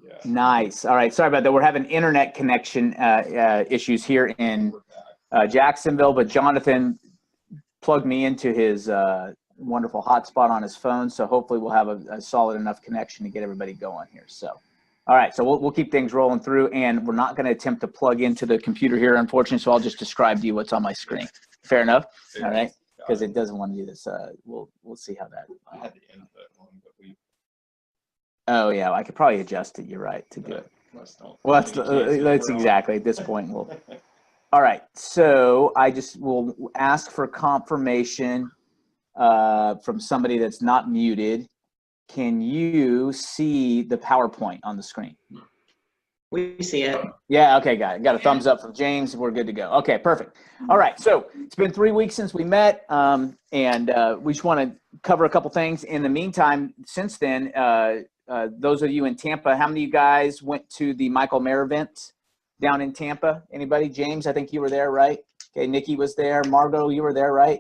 Yeah. Nice. All right. Sorry about that. We're having internet connection issues here in Jacksonville, but Jonathan plugged me into his wonderful hotspot on his phone. So hopefully we'll have a solid enough connection to get everybody going here. So, all right. So we'll keep things rolling through, and we're not going to attempt to plug into the computer here, unfortunately. So I'll just describe to you what's on my screen. Fair enough. All right. Because it doesn't want to do this. We'll see how that. I had the input one, but we. Oh yeah, I could probably adjust it. You're right to do it. Well, That's exactly at this point. All right. So I just will ask for confirmation from somebody that's not muted. Can you see the PowerPoint on the screen? We see it. Yeah, okay, got it. Got a thumbs up from James. We're good to go. Okay, perfect. All right, so it's been 3 weeks since we met, and we just want to cover a couple things. In the meantime, since then, those of you in Tampa, how many of you guys went to the Michael Mayer event down in Tampa? Anybody? James, I think you were there, right? Okay, Nikki was there. Margot, you were there, right?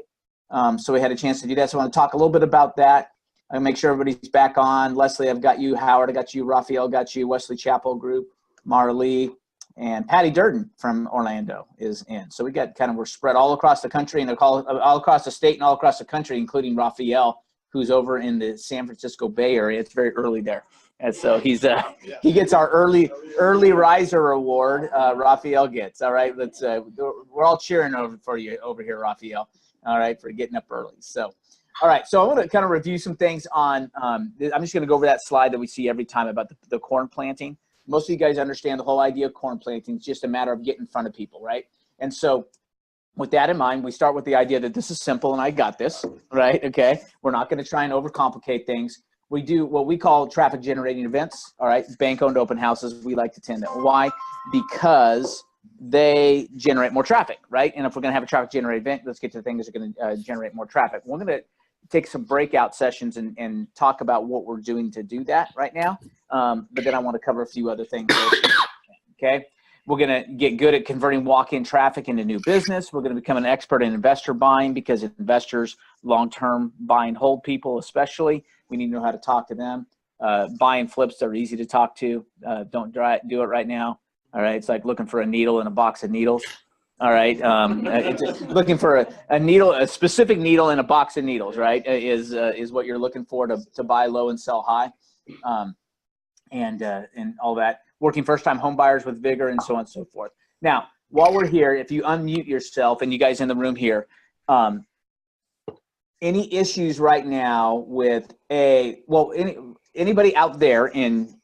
So we had a chance to do that. So I want to talk a little bit about that. I'll make sure everybody's back on. Leslie, I've got you. Howard, I got you. Raphael, got you. Wesley Chapel Group, Marley, and Patty Durden from Orlando is in. So we got we're spread all across the country and all across the state and all across the country, including Raphael, who's over in the San Francisco Bay Area. It's very early there. And so he gets our early riser award. Raphael gets. All right, let's we're all cheering for you over here, Raphael. All right, for getting up early. So, all right, so I want to kind of review some things on. I'm just going to go over that slide that we see every time about the corn planting. Most of you guys understand the whole idea of corn planting. It's just a matter of getting in front of people, right? And so with that in mind, we start with the idea that this is simple and I got this, right? Okay, we're not going to try and overcomplicate things. We do what we call traffic generating events, all right? Bank-owned open houses, we like to attend that. Why? Because they generate more traffic, right? And if we're going to have a traffic generating event, let's get to the things that are going to generate more traffic. We're going to take some breakout sessions and talk about what we're doing to do that right now. But then I want to cover a few other things. Okay. We're going to get good at converting walk-in traffic into new business. We're going to become an expert in investor buying because investors long-term buy and hold people, especially. We need to know how to talk to them. Buy and flips are easy to talk to. Don't do it right now. All right. It's like looking for a needle in a box of needles. All right. It's looking for a needle, a specific needle in a box of needles, right? Is what you're looking for to buy low and sell high. And all that. Working first-time home buyers with vigor and so on and so forth. Now, while we're here, if you unmute yourself and you guys in the room here, any issues right now with anybody out there in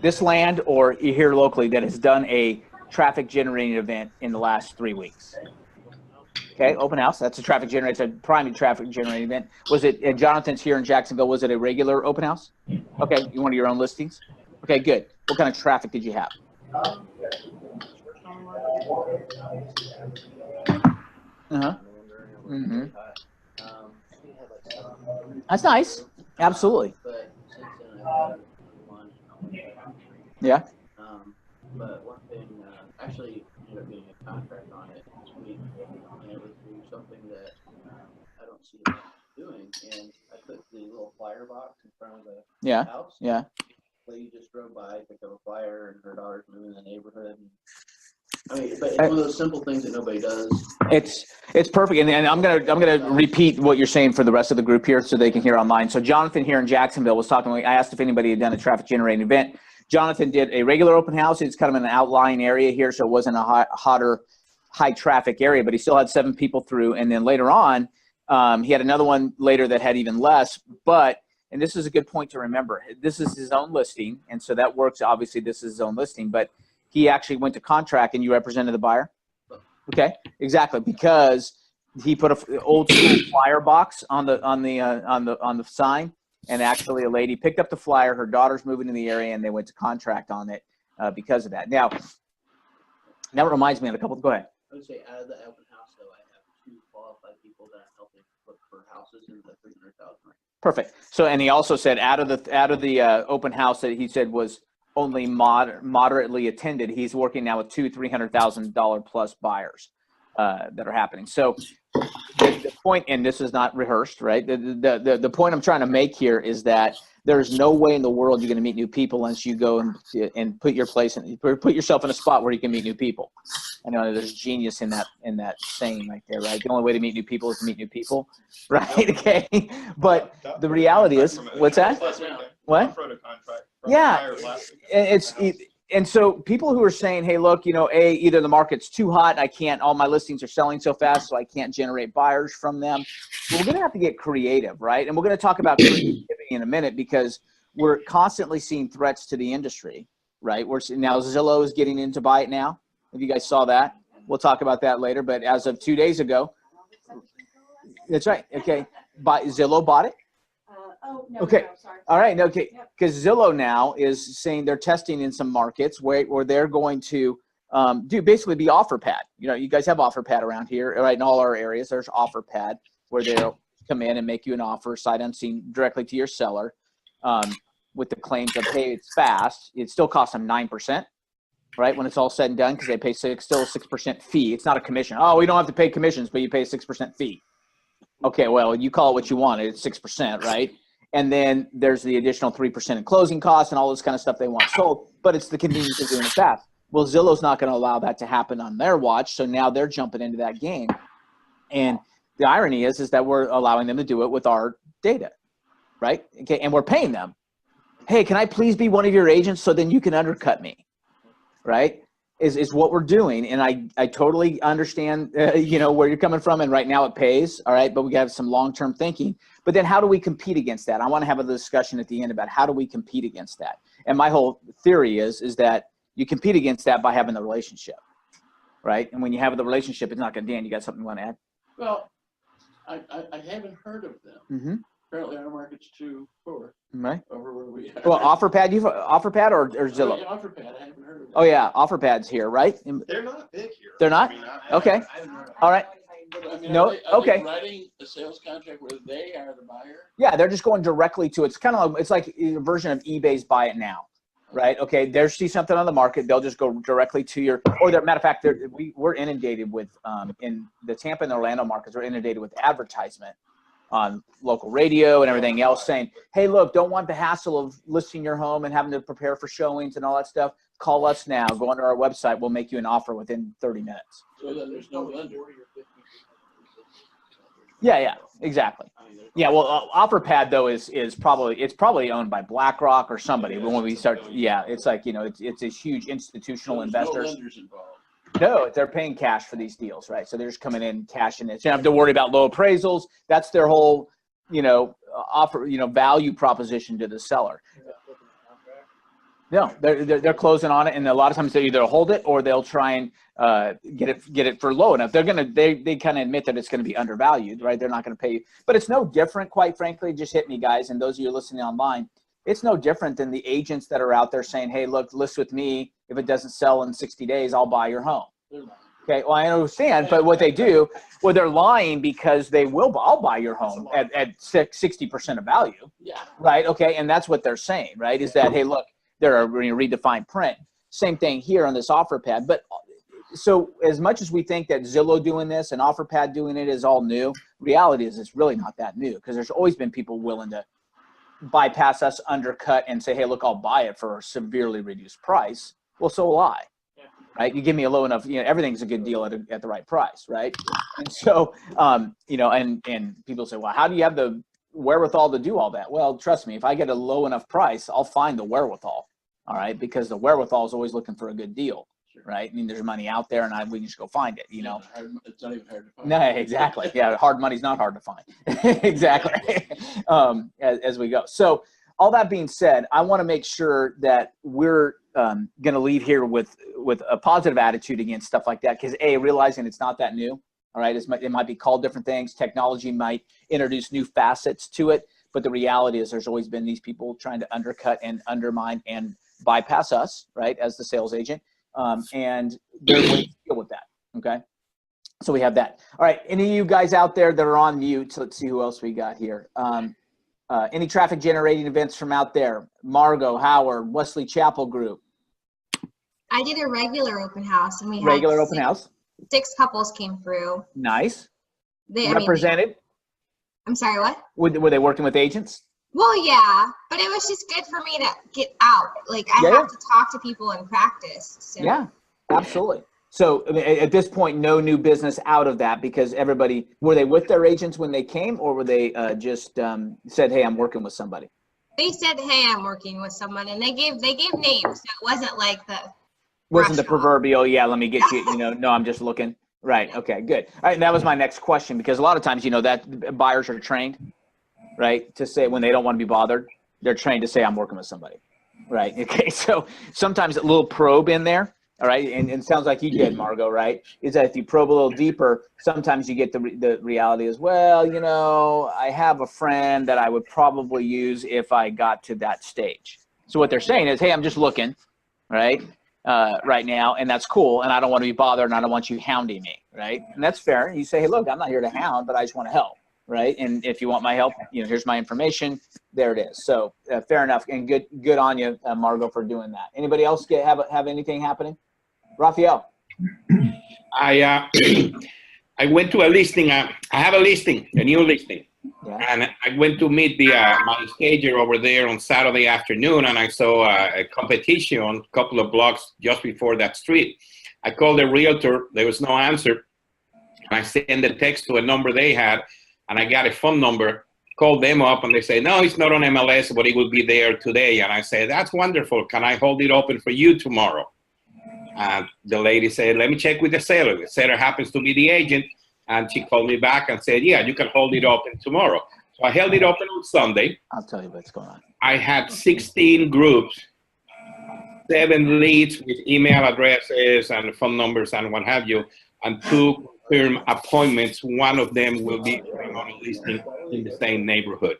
this land or here locally that has done a traffic generating event in the last 3 weeks? Okay, open house. That's a traffic generator. It's a prime traffic generating event. Was it? And Jonathan's here in Jacksonville. Was it a regular open house? Okay, you one of your own listings. Okay, good. What kind of traffic did you have? Mm-hmm. That's nice. Absolutely. Yeah. But one thing, actually ended up getting a contract on it this week, and it was through something that I don't see them doing. And I put the little flyer box in front of the house. Yeah. The lady just drove by, picked up a flyer, and her daughter's moving in the neighborhood. I mean, but it's one of those simple things that nobody does. It's perfect, and I'm gonna repeat what you're saying for the rest of the group here, so they can hear online. So Jonathan here in Jacksonville was talking. I asked if anybody had done a traffic generating event. Jonathan did a regular open house. It's kind of in an outlying area here, so it wasn't a hotter, high traffic area, but he still had 7 people through. And then later on, he had another one later that had even less. But, and this is a good point to remember, this is his own listing, and so that works. Obviously, this is his own listing, but he actually went to contract, and you represented the buyer. Okay, exactly, because he put a old school flyer box on the sign. And actually, a lady picked up the flyer. Her daughter's moving to the area, and they went to contract on it because of that. Now, that reminds me of a couple. Go ahead. I would say out of the open house, though, I have 2 qualified people that are helping look for houses in the 300,000 range. Perfect. So, and he also said out of the open house that he said was only moderately attended, he's working now with 2 $300,000 plus buyers that are happening. So. The point, and this is not rehearsed, right? The point I'm trying to make here is that there's no way in the world you're going to meet new people unless you go and put yourself in a spot where you can meet new people. I know there's genius in that saying right there, right? The only way to meet new people is to meet new people, right? Okay, but the reality is, what's that? What? Yeah, and so people who are saying, hey, look, either the market's too hot, all my listings are selling so fast, so I can't generate buyers from them. Well, we're going to have to get creative, right? And we're going to talk about creativity in a minute because we're constantly seeing threats to the industry, right? Now Zillow is getting in to buy it now. If you guys saw that, we'll talk about that later. But as of 2 days ago, that's right. Okay, Zillow bought it. No, okay. No, sorry. All right. Okay. Because Zillow now is saying they're testing in some markets where they're going to basically be OfferPad. You guys have OfferPad around here, right? In all our areas, there's OfferPad where they'll come in and make you an offer sight unseen directly to your seller with the claims of, hey, it's fast. It still costs them 9%, right? When it's all said and done, because they pay still a 6% fee. It's not a commission. Oh, we don't have to pay commissions, but you pay a 6% fee. Okay, well, you call it what you want. It's 6%, right? And then there's the additional 3% in closing costs and all this kind of stuff they want sold, but it's the convenience of doing it fast. Well, Zillow's not going to allow that to happen on their watch, so now they're jumping into that game. And the irony is that we're allowing them to do it with our data, right? Okay, and we're paying them. Hey, can I please be one of your agents so then you can undercut me, right? Is what we're doing. And I totally understand, where you're coming from. And right now it pays. All right. But we have some long-term thinking. But then how do we compete against that? I want to have a discussion at the end about how do we compete against that? And my whole theory is that you compete against that by having the relationship, right? And when you have the relationship, it's not going to, Dan, you got something you want to add? Well, I haven't heard of them. Mm-hmm. Apparently our market's too poor Right. over where we are. Well, OfferPad, you've OfferPad or Zillow? Oh, yeah, OfferPad, I haven't heard of them. Oh yeah, OfferPad's here, right? They're not big here. They're not? Okay. I haven't heard of them. All right. But, I mean, No, are they okay. writing a sales contract where they are the buyer? Yeah, they're just going directly to, it's kind of like, it's like a version of eBay's Buy It Now, right? Okay, they see something on the market, they'll just go directly to your, or matter of fact, we're inundated with, in the Tampa and Orlando markets, we're inundated with advertisement on local radio and everything else saying, hey, look, don't want the hassle of listing your home and having to prepare for showings and all that stuff. Call us now. Go onto our website. We'll make you an offer within 30 minutes. So then there's no lender. Yeah, exactly. Yeah, well, OfferPad though is probably owned by BlackRock or somebody. But when we start, it's like it's a huge institutional investors. No lenders involved. No, they're paying cash for these deals, right? So they're just coming in, cashing it. So you don't have to worry about low appraisals. That's their whole, offer, value proposition to the seller. No, they're closing on it, and a lot of times they either hold it or they'll try and get it for low enough. They kind of admit that it's going to be undervalued, right? They're not going to pay you, but it's no different, quite frankly. Just hit me, guys, and those of you listening online. It's no different than the agents that are out there saying, hey, look, list with me. If it doesn't sell in 60 days, I'll buy your home. Okay, well, I understand, but what they do, they're lying because I'll buy your home at 60% of value. Yeah. Right, okay, and that's what they're saying, right, is that, hey, look, they're read the fine print. Same thing here on this OfferPad. But so as much as we think that Zillow doing this and OfferPad doing it is all new, reality is it's really not that new because there's always been people willing to bypass us, undercut, and say, hey, look, I'll buy it for a severely reduced price. Well, so will I, right? You give me a low enough, everything's a good deal at the right price, right? And so, and people say, well, how do you have the wherewithal to do all that? Well, trust me, if I get a low enough price, I'll find the wherewithal, all right? Because the wherewithal is always looking for a good deal, right? I mean, there's money out there, and we can just go find it, It's not even hard to find. No, exactly. Yeah, hard money's not hard to find. Exactly. As we go. So all that being said, I want to make sure that we're going to leave here with a positive attitude against stuff like that because, realizing it's not that new, all right? It might be called different things. Technology might introduce new facets to it, but the reality is there's always been these people trying to undercut and undermine and bypass us, right, as the sales agent. And there's ways to deal with that, okay? So we have that. All right, any of you guys out there that are on mute, so let's see who else we got here. Any traffic generating events from out there? Margot, Howard, Wesley Chapel Group. I did a regular open house, and we had Open house. 6 couples came through. Nice. They Represented. I'm sorry, what? Were they working with agents? Well, yeah, but it was just good for me to get out. Like I Yeah. have to talk to people and practice. So. Yeah, absolutely. So I mean, at this point, no new business out of that because everybody, were they with their agents when they came or were they just said, hey, I'm working with somebody? They said, "Hey, I'm working with someone," and they gave names, so it wasn't like the Wasn't the brush off. proverbial, yeah, let me get you, no, I'm just looking. Right. Okay, good. All right. And that was my next question because a lot of times, that buyers are trained, right, to say when they don't want to be bothered, they're trained to say, I'm working with somebody. Right. Okay. So sometimes a little probe in there. All right. And it sounds like you did, Margot, right? Is that if you probe a little deeper, sometimes you get the reality as well, I have a friend that I would probably use if I got to that stage. So what they're saying is, hey, I'm just looking, right? Right now, and that's cool. And I don't want to be bothered and I don't want you hounding me. Right. And that's fair. You say, hey, look, I'm not here to hound, but I just want to help. Right. And if you want my help, here's my information. There it is. So fair enough. And good on you, Margot, for doing that. Anybody else have anything happening? Raphael. I I went to a listing. I have a listing, a new listing, and I went to meet the my stager over there on Saturday afternoon, and I saw a competition a couple of blocks just before that street. I called the realtor. There was no answer, and I sent a text to a number they had, and I got a phone number. Called them up, and they say, no, it's not on MLS, but it will be there today. And I say, that's wonderful. Can I hold it open for you tomorrow? The lady said, let me check with the seller. The seller happens to be the agent. And she called me back and said, yeah, you can hold it open tomorrow. So I held it open on Sunday. I'll tell you what's going on. I had 16 groups, 7 leads with email addresses and phone numbers and what have you, and 2 confirmed appointments. One of them will be on a listing in the same neighborhood.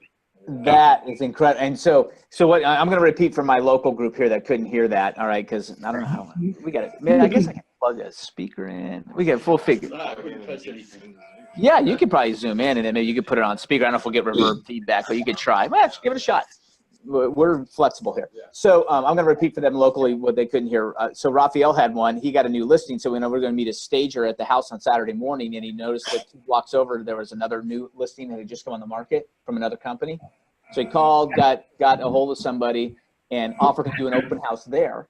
That is incredible. And so what I'm going to repeat for my local group here that couldn't hear that. All right. Cause I don't know how we got it. Man, I guess I can plug a speaker in. We get full figure. Yeah. You could probably zoom in and then maybe you could put it on speaker. I don't know if we'll get reverb feedback, but you could try. Well, give it a shot. We're flexible here. So I'm going to repeat for them locally what they couldn't hear. So Raphael had one. He got a new listing. So we know we're going to meet a stager at the house on Saturday morning, and he noticed that 2 blocks over there was another new listing that had just come on the market from another company. So he called, got a hold of somebody, and offered to do an open house there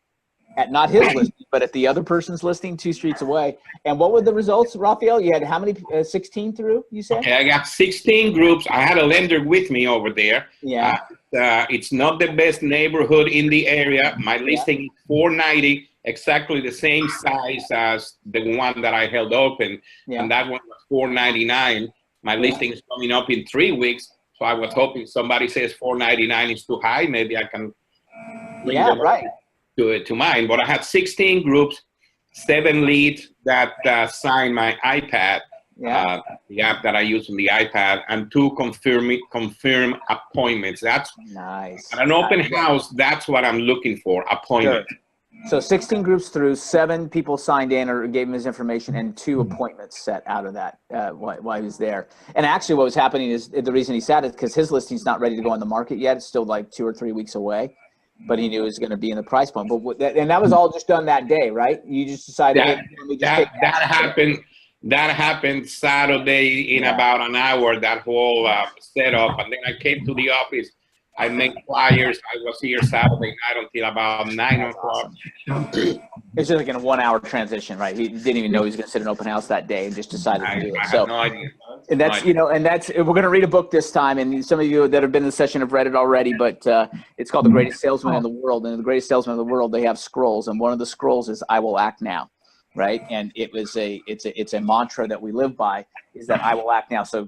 at not his listing, but at the other person's listing 2 streets away. And what were the results, Raphael? You had how many? 16 through, you said? Okay, I got 16 groups. I had a lender with me over there. Yeah. It's not the best neighborhood in the area. My listing is 490, exactly the same size as the one that I held open, and that one was 499. My listing is coming up in 3 weeks, so I was hoping somebody says 499 is too high. Maybe I can bring them right. to mine. But I had 16 groups, 7 leads that signed my iPad. The app that I use on the iPad, and 2 confirm appointments. That's nice. At an open house, that's what I'm looking for, appointment. Sure. So 16 groups through, 7 people signed in or gave him his information, and 2 appointments set out of that while he was there. And actually what was happening is the reason he sat is because his listing's not ready to go on the market yet. It's still like 2 or 3 weeks away, but he knew it was going to be in the price point. But and that was all just done that day, right? You just decided that happened Saturday in about an hour, that whole setup. And then I came to the office. I made flyers. I was here Saturday night until about 9 o'clock. It's just like in a 1-hour transition, right? He didn't even know he was going to sit in an open house that day and just decided to do it. I had no idea. And that's, we're going to read a book this time. And some of you that have been in the session have read it already, but it's called The Greatest Salesman in the World. And the greatest salesman in the world, they have scrolls. And one of the scrolls is I will act now. Right. And it's a mantra that we live by, is that I will act now. So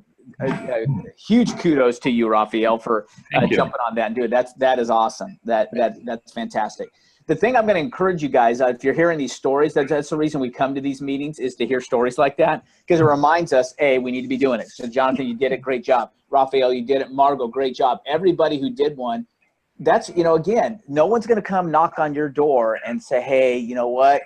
huge kudos to you, Raphael, for jumping on that and doing it. That is awesome. That's fantastic. The thing I'm going to encourage you guys, if you're hearing these stories, that's the reason we come to these meetings, is to hear stories like that, because it reminds us, A, we need to be doing it. So Jonathan, you did it. Great job. Raphael, you did it. Margot, great job. Everybody who did one, that's, again, no one's going to come knock on your door and say, hey, you know what?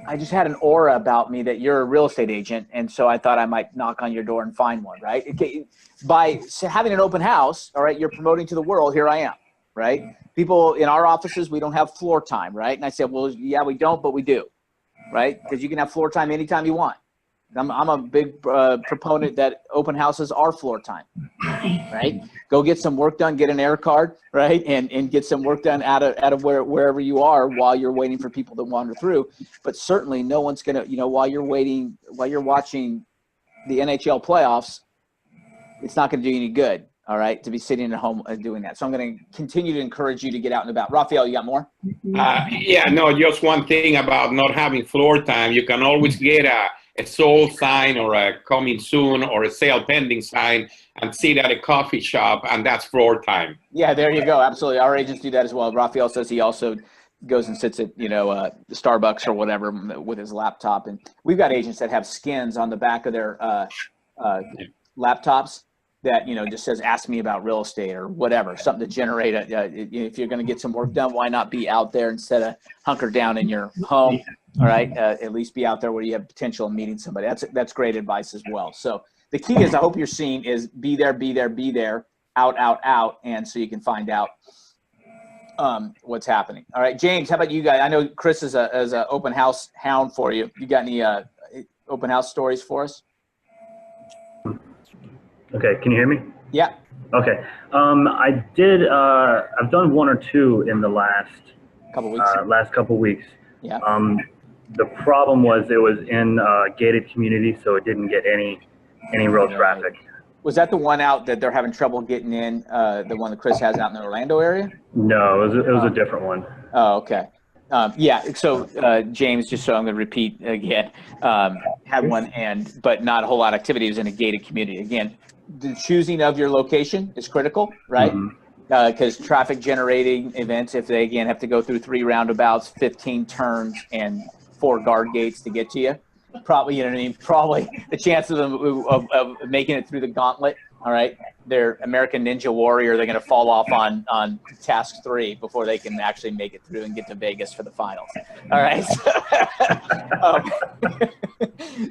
I just had an aura about me that you're a real estate agent, and so I thought I might knock on your door and find one, right? Okay, by having an open house, all right, you're promoting to the world, here I am, right? People in our offices, we don't have floor time, right? And I said, well, yeah, we don't, but we do, right? Because you can have floor time anytime you want, I'm a big proponent that open houses are floor time, right? Go get some work done, get an air card, right? And get some work done out of wherever you are while you're waiting for people to wander through. But certainly no one's going to, while you're watching the NHL playoffs, it's not going to do you any good, all right, to be sitting at home doing that. So I'm going to continue to encourage you to get out and about. Raphael, you got more? Yeah, no, just one thing about not having floor time. You can always get a sold sign or a coming soon or a sale pending sign and sit at a coffee shop, and that's floor time. Yeah, there you go. Absolutely. Our agents do that as well. Raphael says he also goes and sits at, Starbucks or whatever with his laptop. And we've got agents that have skins on the back of their laptops that, just says, ask me about real estate or whatever, something to generate if you're going to get some work done, why not be out there instead of hunker down in your home? All right. At least be out there where you have potential of meeting somebody. That's great advice as well. So the key is, I hope you're seeing, is be there, out. And so you can find out what's happening. All right, James, how about you guys? I know Chris is a open house hound for you. You got any open house stories for us? Okay, can you hear me? Yeah. Okay. I did. I've done one or two in the last couple weeks. Yeah. The problem was it was in a gated community, so it didn't get any real traffic. Was that the one out that they're having trouble getting in? The one that Chris has out in the Orlando area? No, it was a different one. Oh, okay. Yeah. So James, just so I'm going to repeat again, had one but not a whole lot of activity. It was in a gated community. Again, the choosing of your location is critical, right? Because traffic generating events, if they again have to go through 3 roundabouts, 15 turns, and 4 guard gates to get to you, probably, probably the chance of them of making it through the gauntlet, all right, they're American Ninja Warrior, they're going to fall off on task 3 before they can actually make it through and get to Vegas for the finals. All right.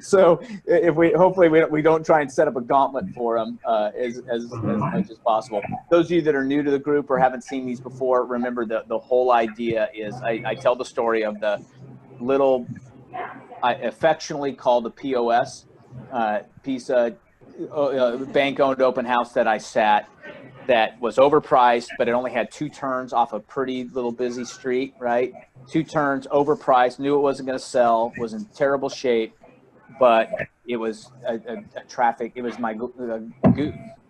So if hopefully we don't try and set up a gauntlet for them as much as possible. Those of you that are new to the group or haven't seen these before, remember the whole idea is I tell the story of the little, I affectionately call the POS piece of bank-owned open house that I sat, that was overpriced, but it only had 2 turns off a pretty little busy street, right? 2 turns, overpriced, knew it wasn't going to sell, was in terrible shape, but it was a traffic. It was my goose,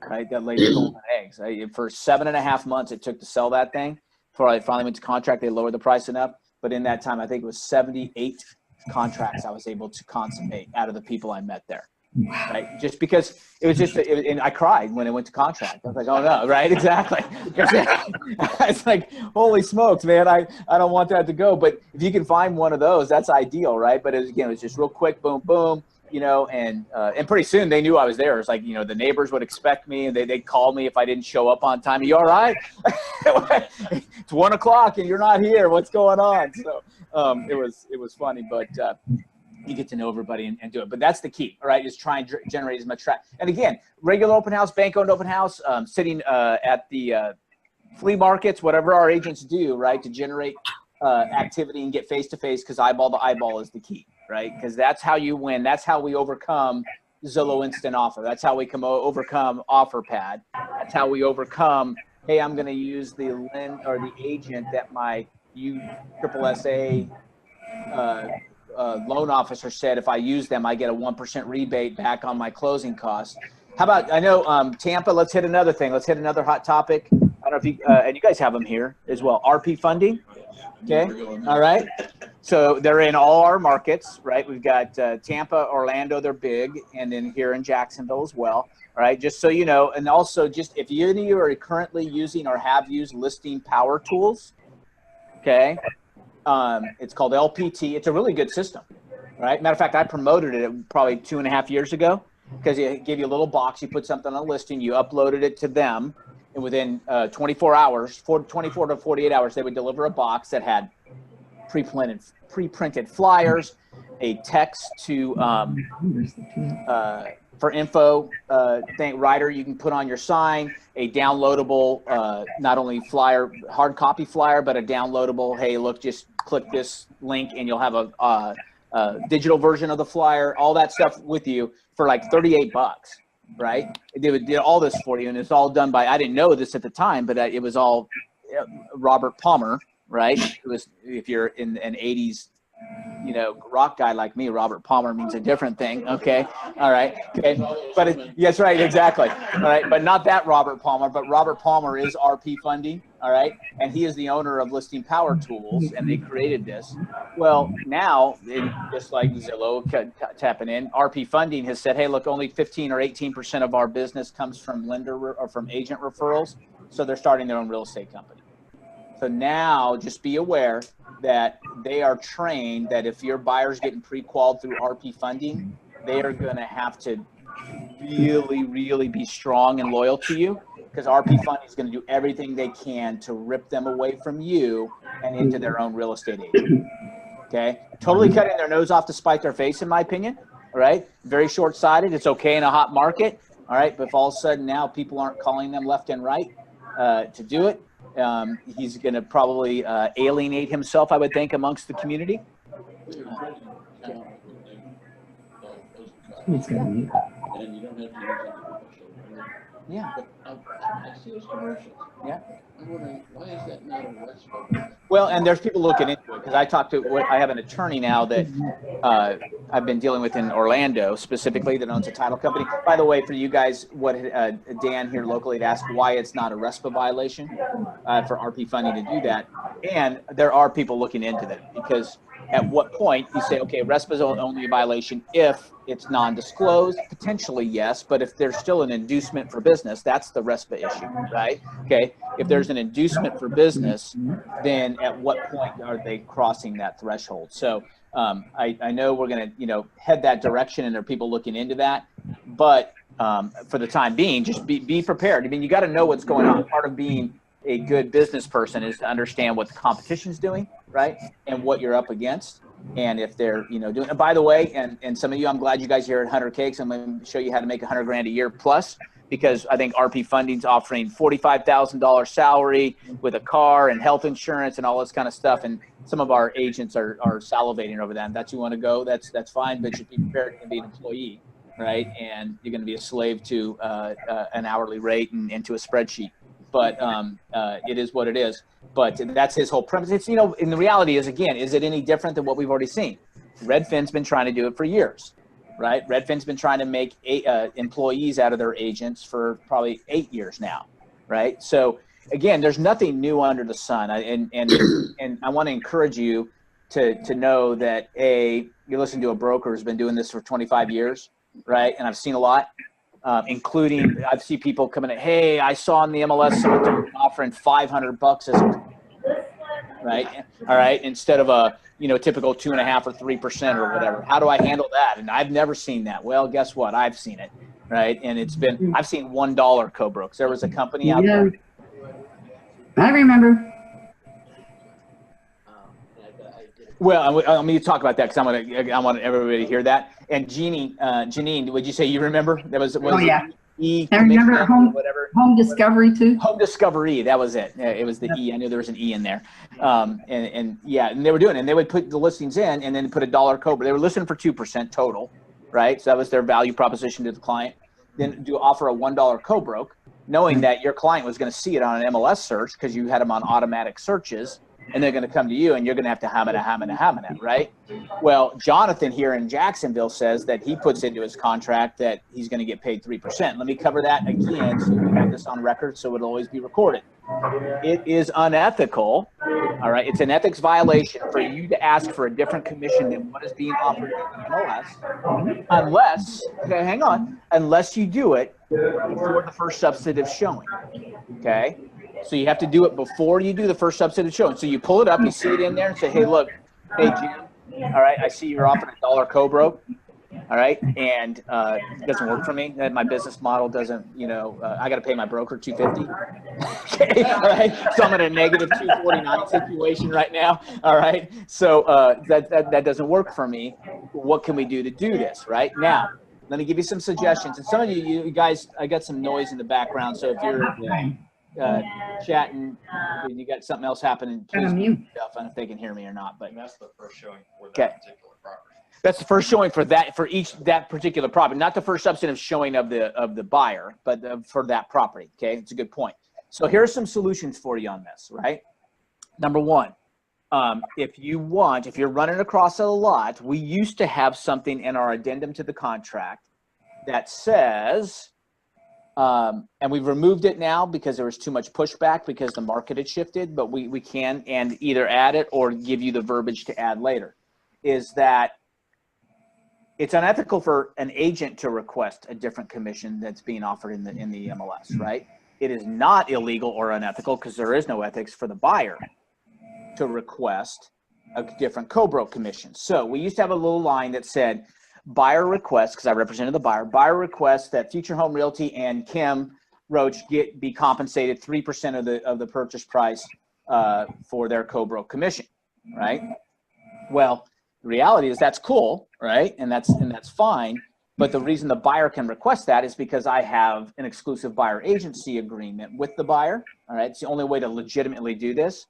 right? That laid the golden eggs. For 7.5 months it took to sell that thing. Before I finally went to contract, they lowered the price enough. But in that time, I think it was 78 contracts I was able to consummate out of the people I met there. Right, just because it was and I cried when it went to contract. I was like, oh no, right, exactly. It's like, holy smokes, man, I don't want that to go. But if you can find one of those, that's ideal, right? But it was just real quick, boom, boom, and pretty soon they knew I was there. It's like, the neighbors would expect me, and they'd call me if I didn't show up on time. Are you all right? It's 1 o'clock and you're not here. What's going on? So it was funny, but. You get to know everybody and do it. But that's the key, all right, is try and generate as much traffic. And again, regular open house, bank-owned open house, sitting at the flea markets, whatever our agents do, right, to generate activity and get face-to-face, because eyeball to eyeball is the key, right? Because that's how you win. That's how we overcome Zillow Instant Offer. That's how we overcome OfferPad. That's how we overcome, hey, I'm going to use the agent that my USSSA loan officer said if I use them, I get a 1% rebate back on my closing costs. How about, I know Tampa, let's hit another thing. Let's hit another hot topic. I don't know if you, and you guys have them here as well. RP funding. Okay. All right. So they're in all our markets, right? We've got Tampa, Orlando, they're big. And then here in Jacksonville as well. All right. Just so you know, and also just if any of you are currently using or have used listing power tools, okay. It's called LPT. It's a really good system, right? Matter of fact, I promoted it probably 2.5 years ago because it gave you a little box. You put something on a listing, you uploaded it to them, and within 24 hours, 24 to 48 hours, they would deliver a box that had pre-printed flyers, a text to for info writer you can put on your sign, a downloadable not only flyer, hard copy flyer, but a downloadable, hey, look, just click this link and you'll have a digital version of the flyer, all that stuff with you for like $38, right? They would do all this for you, and it's all done by, I didn't know this at the time, but it was all Robert Palmer, right? It was, if you're in an 80s, rock guy like me, Robert Palmer means a different thing. Okay. All right. Okay. But yes, right. Exactly. All right. But not that Robert Palmer, but Robert Palmer is RP Funding. All right. And he is the owner of Listing Power Tools, and they created this. Well, now, just like Zillow tapping in, RP Funding has said, hey, look, only 15 or 18% of our business comes from lender or from agent referrals. So they're starting their own real estate company. So now just be aware that they are trained that if your buyer's getting pre-qualified through RP Funding, they are going to have to really, really be strong and loyal to you, because RP Funding is going to do everything they can to rip them away from you and into their own real estate agent. Okay? Totally cutting their nose off to spite their face, in my opinion. All right? Very short-sighted. It's okay in a hot market. All right? But if all of a sudden now people aren't calling them left and right to do it, he's going to probably alienate himself, I would think, amongst the community. It's gonna be. And you don't have to use any commercial. Yeah. But I see those commercials. Yeah. I'm wondering, why is that not a RESPA? Well, and there's people looking into it, because I have an attorney now that I've been dealing with in Orlando specifically that owns a title company. By the way, for you guys, what Dan here locally had asked why it's not a RESPA violation for RP Funding to do that. And there are people looking into that, because at what point you say, okay, RESPA is only a violation if it's non-disclosed, potentially yes, but if there's still an inducement for business, that's the RESPA issue, right? Okay, if there's an inducement for business, then at what point are they crossing that threshold? So I know we're going to, head that direction, and there are people looking into that, but for the time being, just be prepared. I mean, you got to know what's going on. Part of being a good business person is to understand what the competition's doing, right? And what you're up against. And if they're, doing, and by the way, and some of you, I'm glad you guys are here at 100K, because I'm going to show you how to make $100,000 a year plus, because I think RP Funding's offering $45,000 salary with a car and health insurance and all this kind of stuff. And some of our agents are salivating over that. And that's you want to go, that's fine, but you be prepared to be an employee, right? And you're going to be a slave to an hourly rate and to a spreadsheet. But it is what it is. But that's his whole premise. It's, and the reality is, again, is it any different than what we've already seen? Redfin's been trying to do it for years, right? Redfin's been trying to make employees out of their agents for probably 8 years now, right? So again, there's nothing new under the sun. And I want to encourage you to know that you listen to a broker who's been doing this for 25 years, right? And I've seen a lot. Including, I've seen people coming in, hey, I saw on the MLS someone offering $500 as a, right? All right. Instead of a, typical 2.5 or 3% or whatever. How do I handle that? And I've never seen that. Well, guess what? I've seen it. Right. And I've seen $1 co-brokes. There was a company out there. I remember. Well, I'm going to talk about that, because I want everybody to hear that. And Janine, would you say you remember? That was yeah. I remember home discovery too. Home discovery, that was it. It was the E. I knew there was an E in there. And they were doing it. And they would put the listings in and then put $1 co-broke. They were listing for 2% total, right? So that was their value proposition to the client. Then offer a $1 co-broke, knowing that your client was going to see it on an MLS search because you had them on automatic searches. And they're going to come to you, and you're going to have to ham it, right? Well, Jonathan here in Jacksonville says that he puts into his contract that he's going to get paid 3%. Let me cover that again, so we have this on record, so it'll always be recorded. It is unethical, all right? It's an ethics violation for you to ask for a different commission than what is being offered in MLS, unless you do it before the first substantive showing, okay? So you have to do it before you do the first substantive showing. So you pull it up, you see it in there, and say, hey, look, hey, Jim, all right, I see you're offering $1 co-broke, all right, and it doesn't work for me. My business model doesn't, I got to pay my broker $250. Okay, all right, so I'm in a negative 249 situation right now, all right, so that doesn't work for me. What can we do to do this, right? Now, let me give you some suggestions. And some of you guys, I got some noise in the background, so if you're chatting and you got something else happening, please mute stuff. I don't know if they can hear me or not, but and that's the first showing for that particular property. That's the first showing for that, for that particular property, not the first substantive showing of the buyer, but for that property. Okay, it's a good point. So here are some solutions for you on this, right? Number one, if you're running across a lot, we used to have something in our addendum to the contract that says, and we've removed it now because there was too much pushback because the market had shifted, but we can and either add it or give you the verbiage to add later, is that it's unethical for an agent to request a different commission that's being offered in the MLS, right? It is not illegal or unethical because there is no ethics for the buyer to request a different co-broke commission. So we used to have a little line that said, buyer requests, because I represented the buyer requests that Future Home Realty and Kim Roach be compensated 3% of the purchase price for their co-broke commission, right? Well, the reality is that's cool, right? And that's fine. But the reason the buyer can request that is because I have an exclusive buyer agency agreement with the buyer. All right. It's the only way to legitimately do this,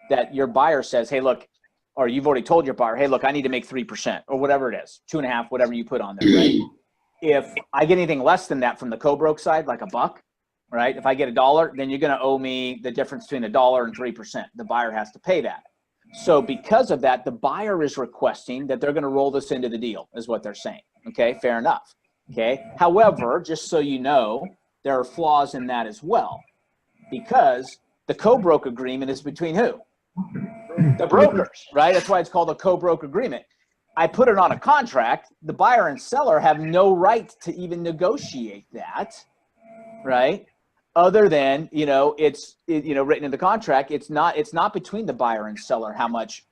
that your buyer says, hey, look, or you've already told your buyer, hey, look, I need to make 3% or whatever it is, 2.5, whatever you put on there, right? If I get anything less than that from the co-broke side, like $1, right? If I get $1, then you're going to owe me the difference between $1 and 3%. The buyer has to pay that. So because of that, the buyer is requesting that they're going to roll this into the deal, is what they're saying. Okay, fair enough. Okay. However, just so you know, there are flaws in that as well, because the co-broke agreement is between who? The brokers, right? That's why it's called a co-broke agreement. I put it on a contract. The buyer and seller have no right to even negotiate that, right? Other than, it's written in the contract. It's not between the buyer and seller how much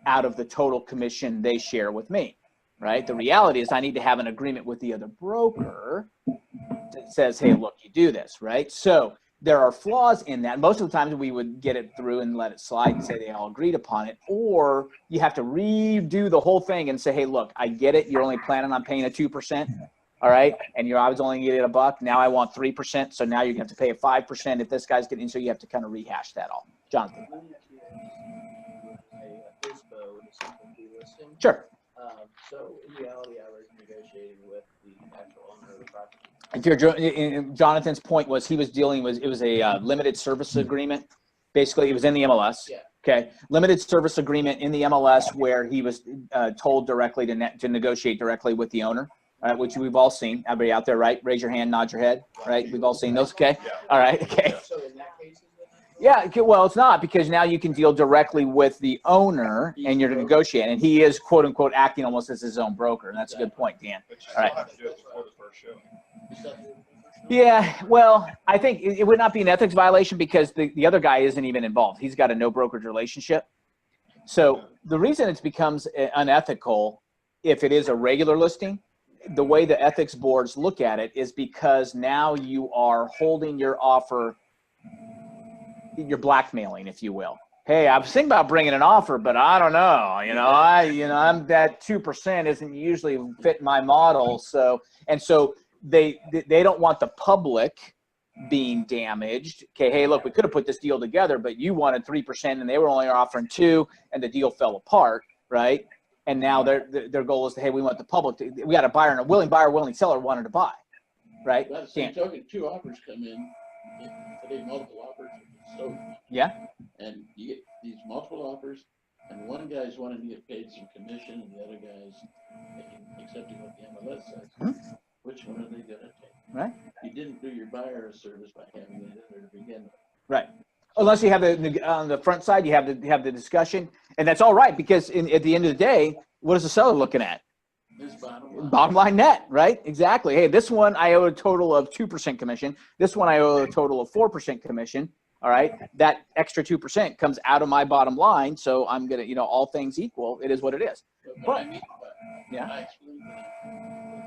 out of the total commission they share with me, right? The reality is I need to have an agreement with the other broker that says, hey, look, you do this, right? So there are flaws in that. Most of the times we would get it through and let it slide and say they all agreed upon it, or you have to redo the whole thing and say, hey, look, I get it. You're only planning on paying a 2%. All right. And I was only getting $1. Now I want 3%. So now you're going to have to pay a 5% if this guy's getting, so you have to kind of rehash that all. Jonathan. Sure. So in reality, I was negotiating with the actual owner of the property. If you're, Jonathan's point was he was dealing with, it was a limited service agreement. Basically, it was in the MLS. Yeah. Okay. Limited service agreement in the MLS where he was told directly to negotiate directly with the owner. Which we've all seen. Everybody out there, right? Raise your hand, nod your head, right? We've all seen those. Okay. All right. Okay. So in that case, yeah. Well, it's not, because now you can deal directly with the owner and you're negotiating, and he is quote unquote acting almost as his own broker. And that's a good point, Dan. All right. Yeah. Well, I think it would not be an ethics violation because the other guy isn't even involved. He's got a no brokerage relationship. So the reason it becomes unethical if it is a regular listing, the way the ethics boards look at it is because now you are holding your offer, you're blackmailing, if you will. Hey, I was thinking about bringing an offer, but I don't know. I'm that 2% isn't usually fit my model. So they don't want the public being damaged. Okay, hey, look, we could have put this deal together, but you wanted 3% and they were only offering 2%, and the deal fell apart, right? And now their goal is to, hey, we want the public to, we got a buyer and a willing buyer, willing seller wanted to buy, right? By the same token, 2 offers come in, today multiple offers, so. Yeah. And you get these multiple offers, and one guy's wanting to get paid some commission, and the other guy's accepting what the MLS says. Mm-hmm. Which one are they gonna take? Right. You didn't do your buyer a service by having it in there to begin with. Right. Unless you have on the front side, you have the discussion, and that's all right, because at the end of the day, what is the seller looking at? This bottom line net, right? Exactly. Hey, this one I owe a total of 2% commission. This one I owe a total of 4% commission. All right. That extra 2% comes out of my bottom line. So I'm going to, all things equal, it is what it is. But yeah. I explained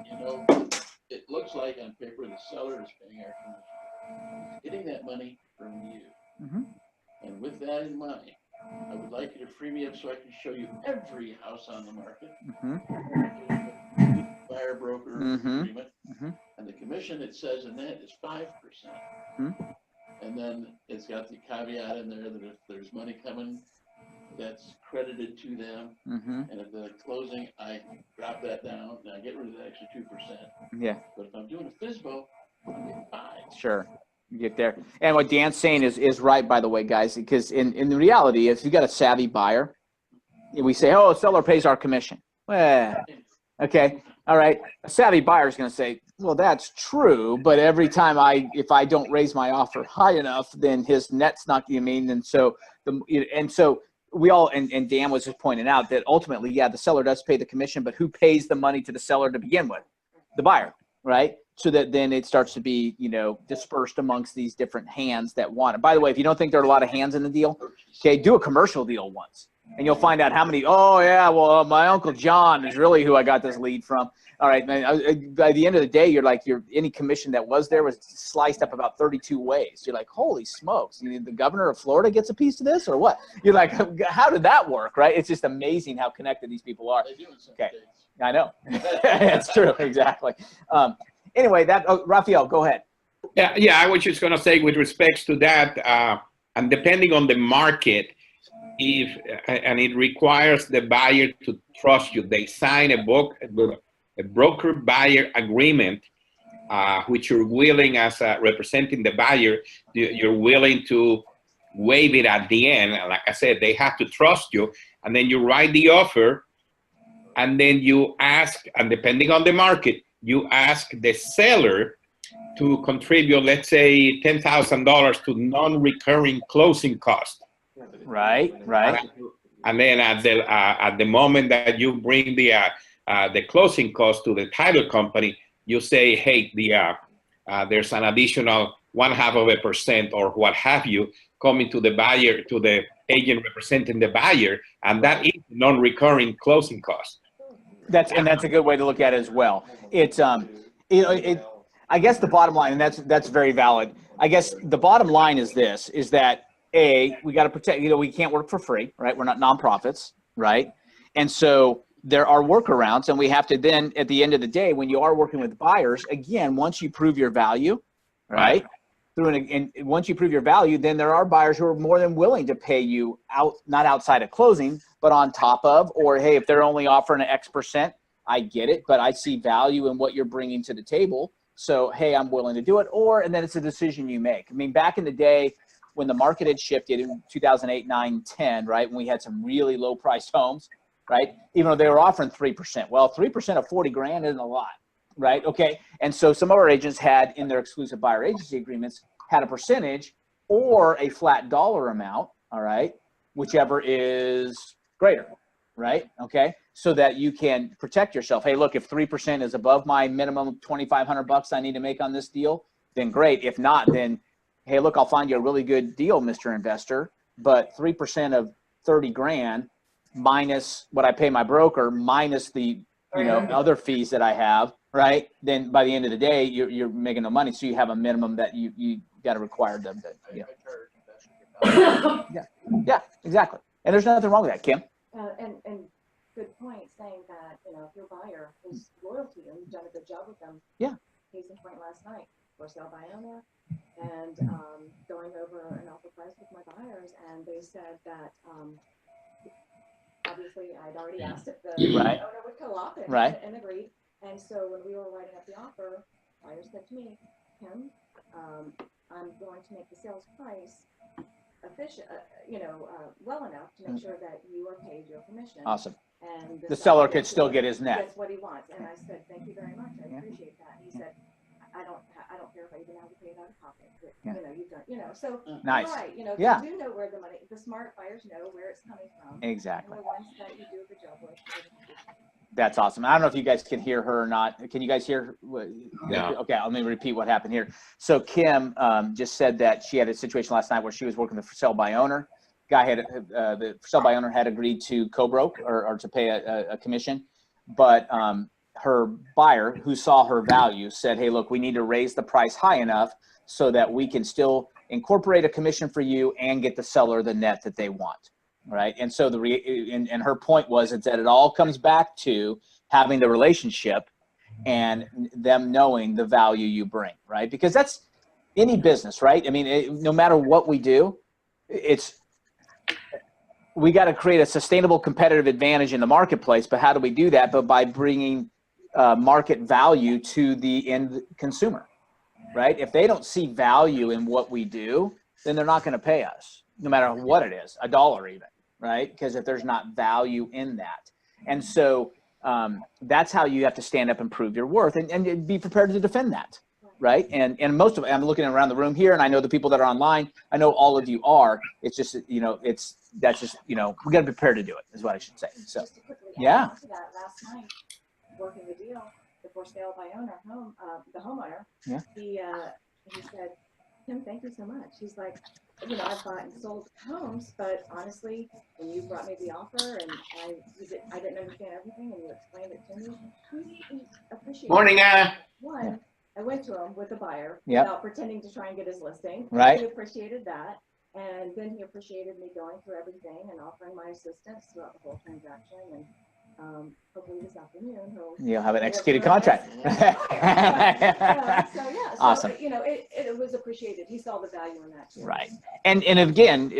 that, it looks like on paper the seller is paying our commission. Getting that money from you. Mm-hmm. And with that in mind, I would like you to free me up so I can show you every house on the market. Mm-hmm. Buyer broker agreement. Mm-hmm. And the commission it says in that is 5%. Mm-hmm. And then it's got the caveat in there that if there's money coming that's credited to them. Mm-hmm. And at the closing, I drop that down and I get rid of the extra 2%. Yeah. But if I'm doing a FSBO, I'm getting 5. Sure. You get there. And what Dan's saying is right, by the way, guys, because in the reality, if you got a savvy buyer, we say, oh, seller pays our commission. Well, okay. All right. A savvy buyer is going to say, well, that's true. But every time if I don't raise my offer high enough, then his net's not going to mean. And so we all, and Dan was just pointing out that ultimately, yeah, the seller does pay the commission, but who pays the money to the seller to begin with? The buyer, right? So that then it starts to be, dispersed amongst these different hands that want it. By the way, if you don't think there are a lot of hands in the deal, okay, do a commercial deal once. And you'll find out how many, my Uncle John is really who I got this lead from. All right, man, by the end of the day, any commission that was there was sliced up about 32 ways. You're like, holy smokes, the governor of Florida gets a piece of this or what? You're like, how did that work, right? It's just amazing how connected these people are. Okay, I know. It's true, exactly. Anyway, Rafael, go ahead. Yeah, I was just going to say with respects to that, and depending on the market, and it requires the buyer to trust you. They sign a broker buyer agreement, which you're willing, as representing the buyer, you're willing to waive it at the end. And like I said, they have to trust you, and then you write the offer, and then you ask, and depending on the market, you ask the seller to contribute, let's say, $10,000 to non-recurring closing costs. Right. And then at the moment that you bring the closing cost to the title company, you say, hey, there's an additional 0.5% or what have you coming to the buyer, to the agent representing the buyer, and that is non-recurring closing cost. That's a good way to look at it as well. It's I guess the bottom line, and that's very valid. I guess the bottom line is this: is that we got to protect. We can't work for free, right? We're not nonprofits, right? And so there are workarounds, and we have to then, at the end of the day, when you are working with buyers, again, once you prove your value, right? And once you prove your value, then there are buyers who are more than willing to pay you not outside of closing, but on top of, or hey, if they're only offering an X%, I get it, but I see value in what you're bringing to the table. So, hey, I'm willing to do it. And then it's a decision you make. I mean, back in the day when the market had shifted in 2008, 9, 10, right? When we had some really low priced homes, right? Even though they were offering 3%. Well, 3% of 40 grand isn't a lot. Right. Okay. And so some of our agents had in their exclusive buyer agency agreements had a percentage or a flat dollar amount. All right. Whichever is greater. Right. Okay. So that you can protect yourself. Hey, look, if 3% is above my minimum $2,500 I need to make on this deal, then great. If not, then, hey, look, I'll find you a really good deal, Mr. Investor. But 3% of 30 grand minus what I pay my broker minus the other fees that I have. Right. Then by the end of the day, you're making no money. So you have a minimum that you got to require them to. Yeah, exactly. And there's nothing wrong with that, Kim. And good point saying that, if your buyer is loyal to you and you've done a good job with them. Yeah. Case in point last night, for sale by owner, and going over an offer price with my buyers, and they said that obviously I'd already asked if the owner would co-op and agreed. And so when we were writing up the offer, buyer said to me, Kim, I'm going to make the sales price efficient, well enough to make sure that you are paid your commission. Awesome. And the seller could still get his net. That's what he wants. And I said, thank you very much. I appreciate that. He said, I don't care if I even have to pay it out of pocket. But, you've done, so nice. Right. You do know where the money, the smart buyers know where it's coming from. Exactly. And the ones that you do a good job with. That's awesome. I don't know if you guys can hear her or not. Can you guys hear? Yeah. Okay, let me repeat what happened here. So Kim just said that she had a situation last night where she was working the for sale by owner. Guy had the for sale by owner had agreed to co-broke or to pay a commission, but her buyer, who saw her value, said, "Hey, look, we need to raise the price high enough so that we can still incorporate a commission for you and get the seller the net that they want." Right. And so and her point was that it all comes back to having the relationship and them knowing the value you bring. Right. Because that's any business. Right. I mean, no matter what we do, we got to create a sustainable competitive advantage in the marketplace. But how do we do that? But by bringing market value to the end consumer, right? If they don't see value in what we do, then they're not going to pay us, no matter what it is, $1 even, right? Because if there's not value in that. And so that's how you have to stand up and prove your worth and be prepared to defend that, right? And most of it, I'm looking around the room here, and I know the people that are online, I know all of you are. It's just, you know, that's just, you know, we got to be prepared to do it, is what I should say. So, Just to quickly add yeah. on to that, last night, working the deal, the for sale by owner home, the homeowner, Yeah. he said, Kim, thank you so much. He's like, you know, I've bought and sold homes, but honestly, when you brought me the offer and I didn't understand everything and you explained it to me, he appreciated Morning, it. One, I went to him with a buyer without pretending to try and get his listing. Right. He appreciated that. And then he appreciated me going through everything and offering my assistance throughout the whole transaction. And hopefully this afternoon You'll have an executed contract. So Awesome. you know, it was appreciated. He saw the value in that too. Right. And again,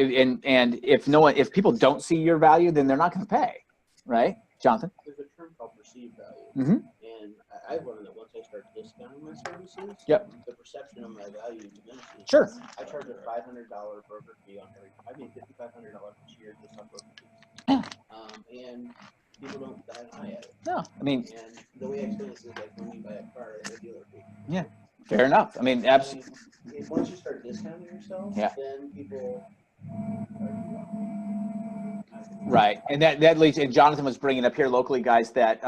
and if people don't see your value, then they're not going to pay, right? Jonathan? There's a term called perceived value. Mm-hmm. And I've learned that once I start discounting my services, the perception of my value diminishes. Sure. I charge a $500 broker fee on every, I mean, $5,500 each year just on broker fees. Yeah. And people don't bat an eye at it. No, I mean. And the way I explain this is like when you buy a car at a dealer fee. Yeah. Fair enough. I mean, absolutely. Once you start discounting yourself, then people. Right, and that leads. And Jonathan was bringing up here locally, guys, that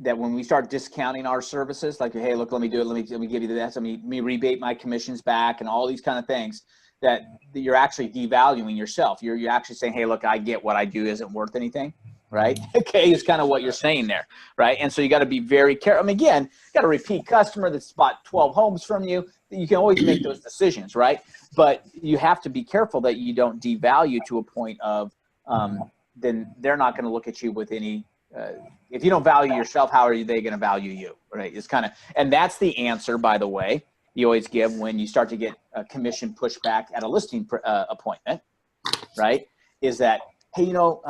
that when we start discounting our services, like, hey, look, let me do it. Let me give you this. Let me rebate my commissions back, and all these kind of things. That you're actually devaluing yourself. You're actually saying, hey, look, I get what I do isn't worth anything. Right. Okay. Is kind of what you're saying there. Right. And so you got to be very careful. I mean, again, you got a repeat customer that's bought 12 homes from you. You can always make those decisions. Right. But you have to be careful that you don't devalue to a point of then they're not going to look at you with any if you don't value yourself, how are they going to value you? Right. It's kind of, and that's the answer, by the way, you always give when you start to get a commission pushback at a listing appointment. Right. Is that, hey, you know,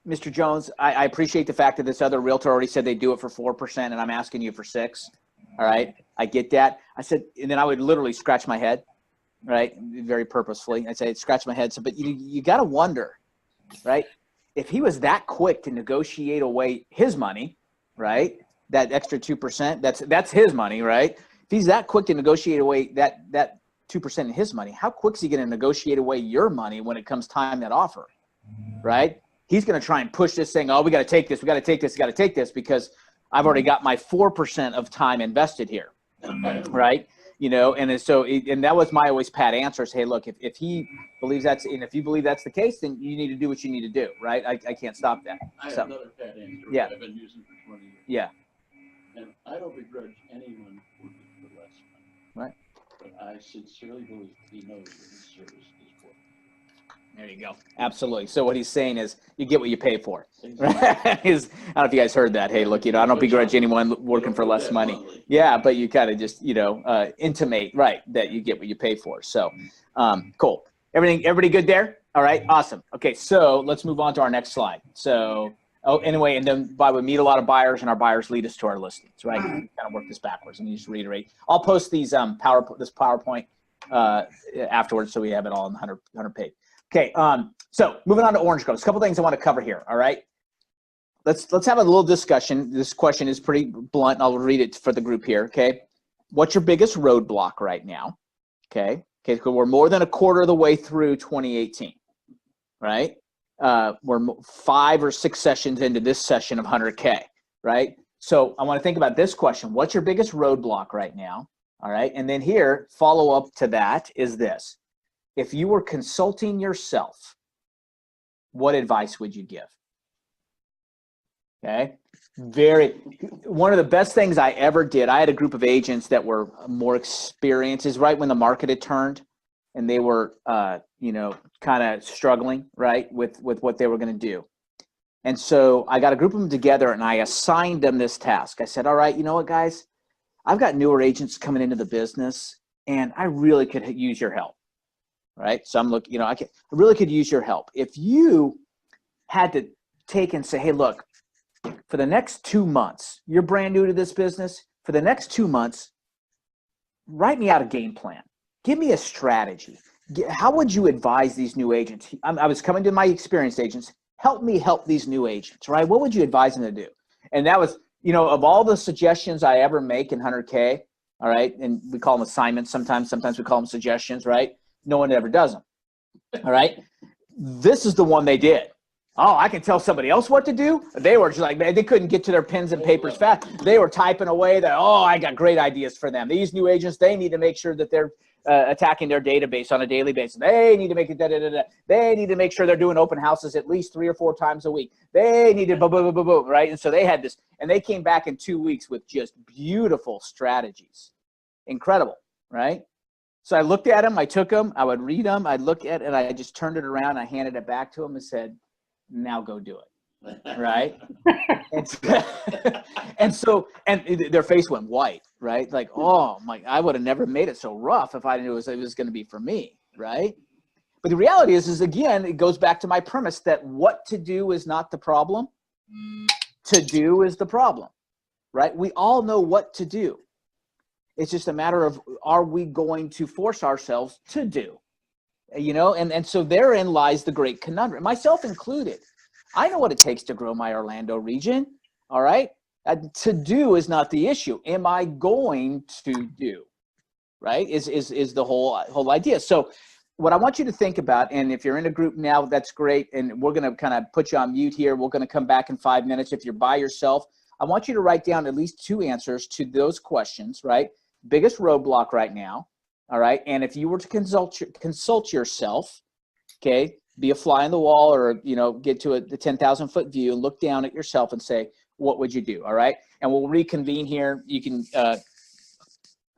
Mr. Jones, I appreciate the fact that this other realtor already said they do it for 4% and I'm asking you for 6%. All right. I get that. I said, and then I would literally scratch my head, right? Very purposefully. I'd say, scratch my head. So, but you got to wonder, right? If he was that quick to negotiate away his money, right? That extra 2%, that's his money, right? If he's that quick to negotiate away that 2% in his money, how quick is he going to negotiate away your money when it comes time that offer, right? He's going to try and push this thing. Oh, we got to take this. We got to take this. We got to take this because I've already got my 4% of time invested here, right? You know, and so, and that was my always pat answer is, hey, look, if he believes that's, and if you believe that's the case, then you need to do what you need to do, right? I can't stop that. I have another pat answer Yeah. that I've been using for 20 years. Yeah. And I don't begrudge anyone working for less money. Right. But I sincerely believe he knows what his service is for. There you go. Absolutely. So what he's saying is you get what you pay for. Exactly. Right? I don't know if you guys heard that. Hey, look, you know, I don't begrudge anyone working for less money. Yeah, but you kind of just, you know, intimate, right, that you get what you pay for. So cool. Everybody good there? All right, awesome. Okay, so let's move on to our next slide. So, anyway, and then we meet a lot of buyers and our buyers lead us to our listings, right? Kind of work this backwards. Let me just reiterate. I'll post these this PowerPoint afterwards so we have it all in the 100 page. Okay, so moving on to orange groves. A couple things I want to cover here, all right? Let's have a little discussion. This question is pretty blunt, and I'll read it for the group here, okay? What's your biggest roadblock right now? Okay, so we're more than a quarter of the way through 2018, right? We're 5 or 6 sessions into this session of 100K, right? So I want to think about this question. What's your biggest roadblock right now? All right, and then here, follow up to that is this. If you were consulting yourself, what advice would you give? Okay, one of the best things I ever did, I had a group of agents that were more experienced, is right when the market had turned and they were, you know, kind of struggling, right, with what they were going to do. And so I got a group of them together and I assigned them this task. I said, all right, you know what, guys, I've got newer agents coming into the business and I really could use your help. right? So I'm looking, I really could use your help. If you had to take and say, hey, look, for the next 2 months, you're brand new to this business. For the next 2 months, write me out a game plan. Give me a strategy. How would you advise these new agents? I was coming to my experienced agents. Help me help these new agents, right? What would you advise them to do? And that was, of all the suggestions I ever make in 100K, all right, and we call them assignments sometimes we call them suggestions, right? No one ever does them, all right? This is the one they did. Oh, I can tell somebody else what to do? They were just like, man, they couldn't get to their pens and papers fast. They were typing away that, I got great ideas for them. These new agents, they need to make sure that they're attacking their database on a daily basis. They need to make it They need to make sure they're doing open houses at least 3 or 4 times a week. They need to right? And so they had this, and they came back in 2 weeks with just beautiful strategies. Incredible, right? So I looked at them, I took them, I would read them, I'd look at it, and I just turned it around, I handed it back to them and said, now go do it, right? and their face went white, right? Like, oh my, I would have never made it so rough if I knew it was going to be for me, right? But the reality is again, it goes back to my premise that what to do is not the problem. To do is the problem, right? We all know what to do. It's just a matter of, are we going to force ourselves to do? And so therein lies the great conundrum, myself included. I know what it takes to grow my Orlando region. All right. To do is not the issue. Am I going to do? Right. Is the whole idea. So what I want you to think about, and if you're in a group now, that's great. And we're going to kind of put you on mute here. We're going to come back in 5 minutes. If you're by yourself, I want you to write down at least 2 answers to those questions, right? Biggest roadblock right now. All right. And if you were to consult yourself, okay, be a fly on the wall or, get to the 10,000 foot view and look down at yourself and say, what would you do? All right. And we'll reconvene here. You can,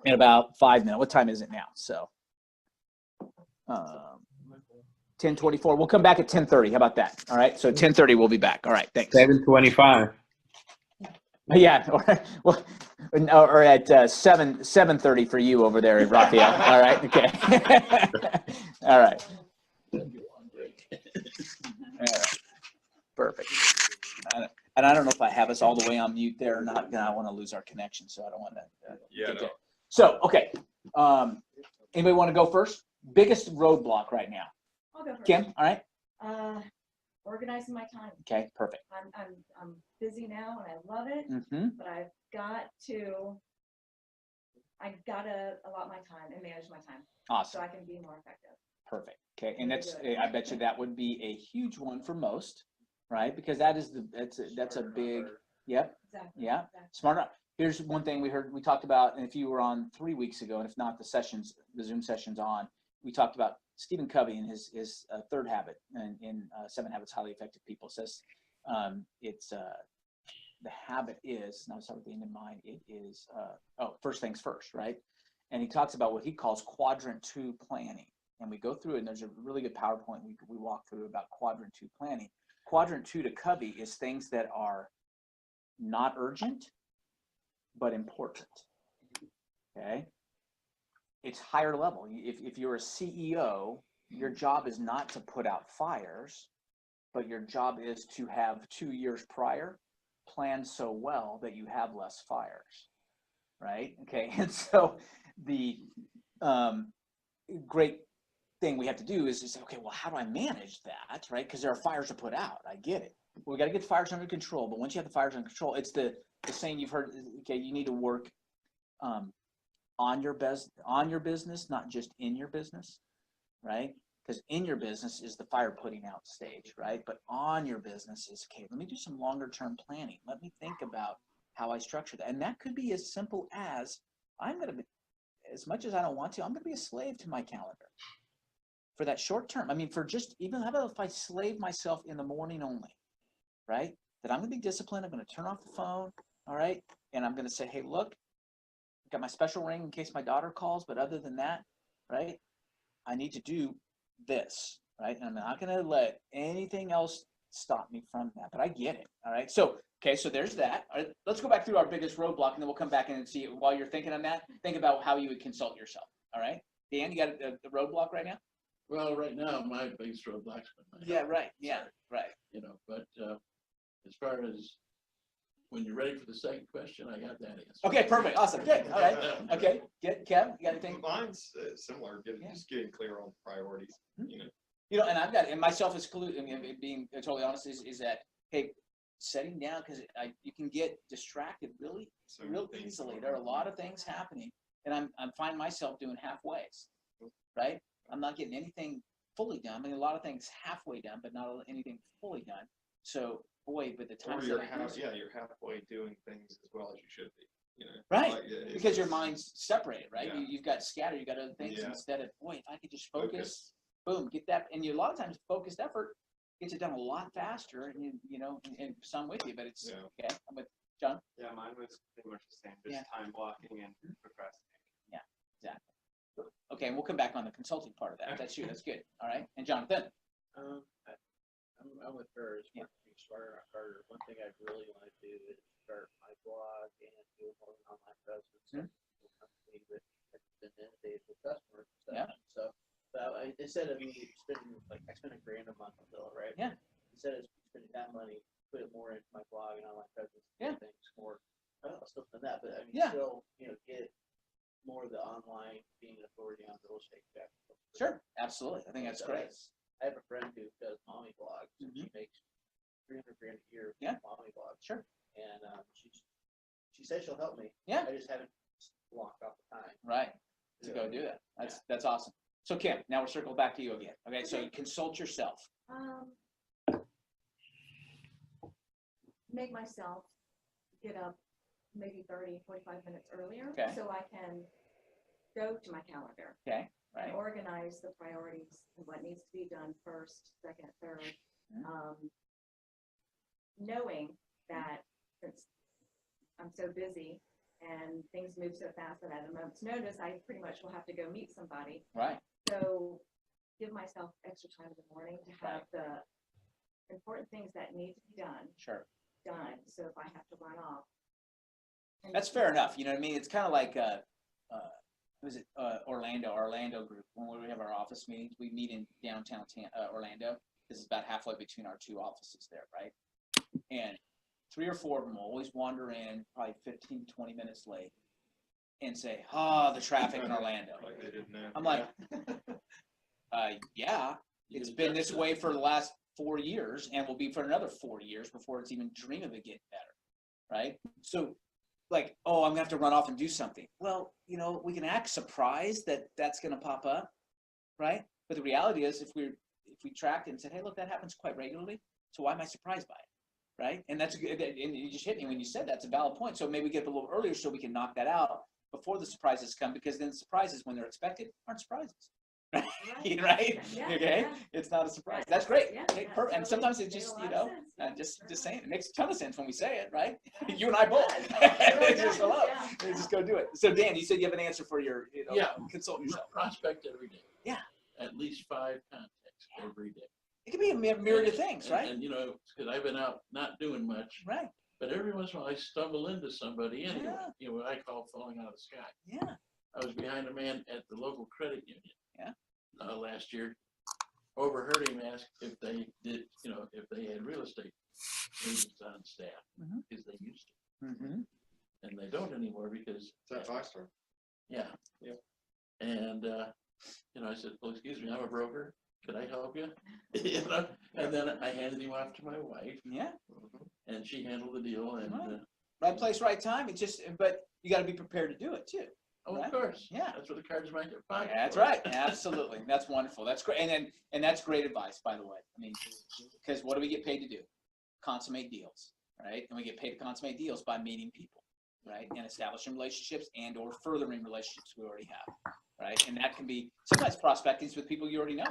in about 5 minutes. What time is it now? So 10:24. We'll come back at 10:30. How about that? All right. So 10:30, we'll be back. All right. Thanks. 7:25. Yeah. Or at 7:30 for you over there, Raphael. All right. Okay. All right. All right. Perfect. And I don't know if I have us all the way on mute there or not. I want to lose our connection, so I don't want that. Yeah. No. So, okay. Anybody want to go first? Biggest roadblock right now. I'll go first. Kim, all right. Organizing my time. Okay, perfect. I'm busy now and I love it, but I gotta allot my time and manage my time. Awesome. So I can be more effective. Perfect. Okay, and I bet you that would be a huge one for most, right? Because that's a big. Yep. Exactly. Yeah. Exactly. Smart enough. Here's one thing we talked about, and if you were on 3 weeks ago, and if not, the Zoom sessions on, we talked about Stephen Covey and his 3rd habit in 7 Habits of Highly Effective People. It says the habit is, now start with the end in mind, it is, first things first, right? And he talks about what he calls quadrant 2 planning. And we go through it, and there's a really good PowerPoint we walk through about quadrant 2 planning. Quadrant 2 to Covey is things that are not urgent, but important, okay? It's higher level. If you're a CEO, your job is not to put out fires, but your job is to have 2 years prior planned so well that you have less fires, right? Okay, and so the great thing we have to do is say, okay, well, how do I manage that, right? Because there are fires to put out. I get it. Well, we got to get the fires under control. But once you have the fires under control, it's the saying you've heard. Okay, you need to work on your business, not just in your business, right? Because in your business is the fire putting out stage, right? But on your business is, okay, let me do some longer term planning. Let me think about how I structure that. And that could be as simple as, I'm going to be, as much as I don't want to, I'm going to be a slave to my calendar for that short term. I mean, for just even, how about if I slave myself in the morning only, right? That I'm going to be disciplined. I'm going to turn off the phone, all right? And I'm going to say, hey, look, I got my special ring in case my daughter calls. But other than that, right, I need to do this, right? And I'm not going to let anything else stop me from that. But I get it, all right? So, okay, so there's that. All right, let's go back through our biggest roadblock, and then we'll come back in and see, while you're thinking on that, think about how you would consult yourself, all right? Dan, you got the roadblock right now? Well, right now, my biggest roadblock's been my Yeah, health. right. Yeah, right. You know, but as far as when you're ready for the second question, I got that answer. Okay, perfect. Awesome. Good. All right. Okay. Kev, you got anything? Mine's similar, just getting clear on priorities, you know. You know, and I've got, and myself is included, I mean, being totally honest, is that, hey, setting down, because you can get distracted real easily. There are a lot of things happening, and I'm finding myself doing halfways, right? I'm not getting anything fully done. I mean, a lot of things halfway done, but not anything fully done. So, boy, but the time Or you're halfway doing things as well as you should be, you know. Right, Like, because your mind's separated, right? Yeah. You've got scattered, you've got other things Yeah. instead of, boy, if I could just focus, boom, get that. And a lot of times, focused effort gets it done a lot faster, and you know, and some with you, but it's okay. I'm with John. Yeah, mine was pretty much the same, just time blocking and procrastinating. Yeah, exactly. Okay, and we'll come back on the consulting part of that. That's you. That's good. All right, and Jonathan. I'm with her. It's smarter, not harder. One thing I really want to do is start my blog and do more online presence. Company that has been inundated with customers. So instead of me spending, like, I spend $1,000 a month on Zillow, right? Yeah. Instead of spending that money, put it more into my blog and online presence. Things more. I'll still spend that, but I mean, still, you know, get more of the online being an authority on real estate. Sure, absolutely. I think that's great. I have a friend who does mommy blogs, and she makes $300,000 a year with mommy blogs. Sure. And she says she'll help me. Yeah. I just haven't blocked off the time. Right. To go do that. That's awesome. So Kim, now we'll circle back to you again. Okay, so you consult yourself. Make myself get up maybe 30, 45 minutes earlier, Okay. so I can go to my calendar. Okay. Right. And organize the priorities and what needs to be done first, second, third. Knowing that since I'm so busy and things move so fast that at a moment's notice, I pretty much will have to go meet somebody. Right. So give myself extra time in the morning to have the important things that need to be done. Sure. Done. So if I have to run off. That's fair enough. You know what I mean? It's kind of like was it Orlando group. When we have our office meetings, we meet in downtown Orlando. This is about halfway between our two offices there, right? And 3 or 4 of them always wander in, probably 15 to 20 minutes late, and say, the traffic in Orlando. Like they didn't know. I'm like, yeah, it's been this way for the last 4 years, and will be for another 4 years before it's even dream of it getting better, right? So, like, I'm gonna have to run off and do something. Well, you know, we can act surprised that that's gonna pop up, right? But the reality is, if we tracked it and said, hey, look, that happens quite regularly, so why am I surprised by it, right? And that's good. And you just hit me when you said that's a valid point. So maybe we get up a little earlier so we can knock that out before the surprises come, because then surprises, when they're expected, aren't surprises. Right? Yeah, Okay? yeah. It's not a surprise. That's great. Yeah, Okay, that and sometimes it makes just, a you lot of know, sense. just saying, it makes a ton of sense when we say it, right? You and I both. It Just hello. Just go do it. So Dan, you said you have an answer for your, consult yourself. Prospect every day. Yeah. At least 5 contacts every day. It could be a myriad of things, right? And you know, because I've been out not doing much. Right. But every once in a while I stumble into somebody anyway. Yeah. You know, what I call falling out of the sky. Yeah. I was behind a man at the local credit union. Yeah. Last year. Overheard him ask if they did, you know, if they had real estate agents on staff, because they used to. And they don't anymore because. Is that Foxter? Yeah. Yep. And, you know, I said, well, excuse me, I'm a broker. Could I help you? You know? And then I handed him off to my wife. Yeah. And she handled the deal. And right place, right time. It's just, but you got to be prepared to do it too. oh, right? of course. Yeah. That's what the cards might get back. That's right. Absolutely. That's wonderful. That's great. And that's great advice, by the way. I mean, because what do we get paid to do? Consummate deals, right? And we get paid to consummate deals by meeting people, right? And establishing relationships and or furthering relationships we already have, right? And that can be sometimes prospecting with people you already know,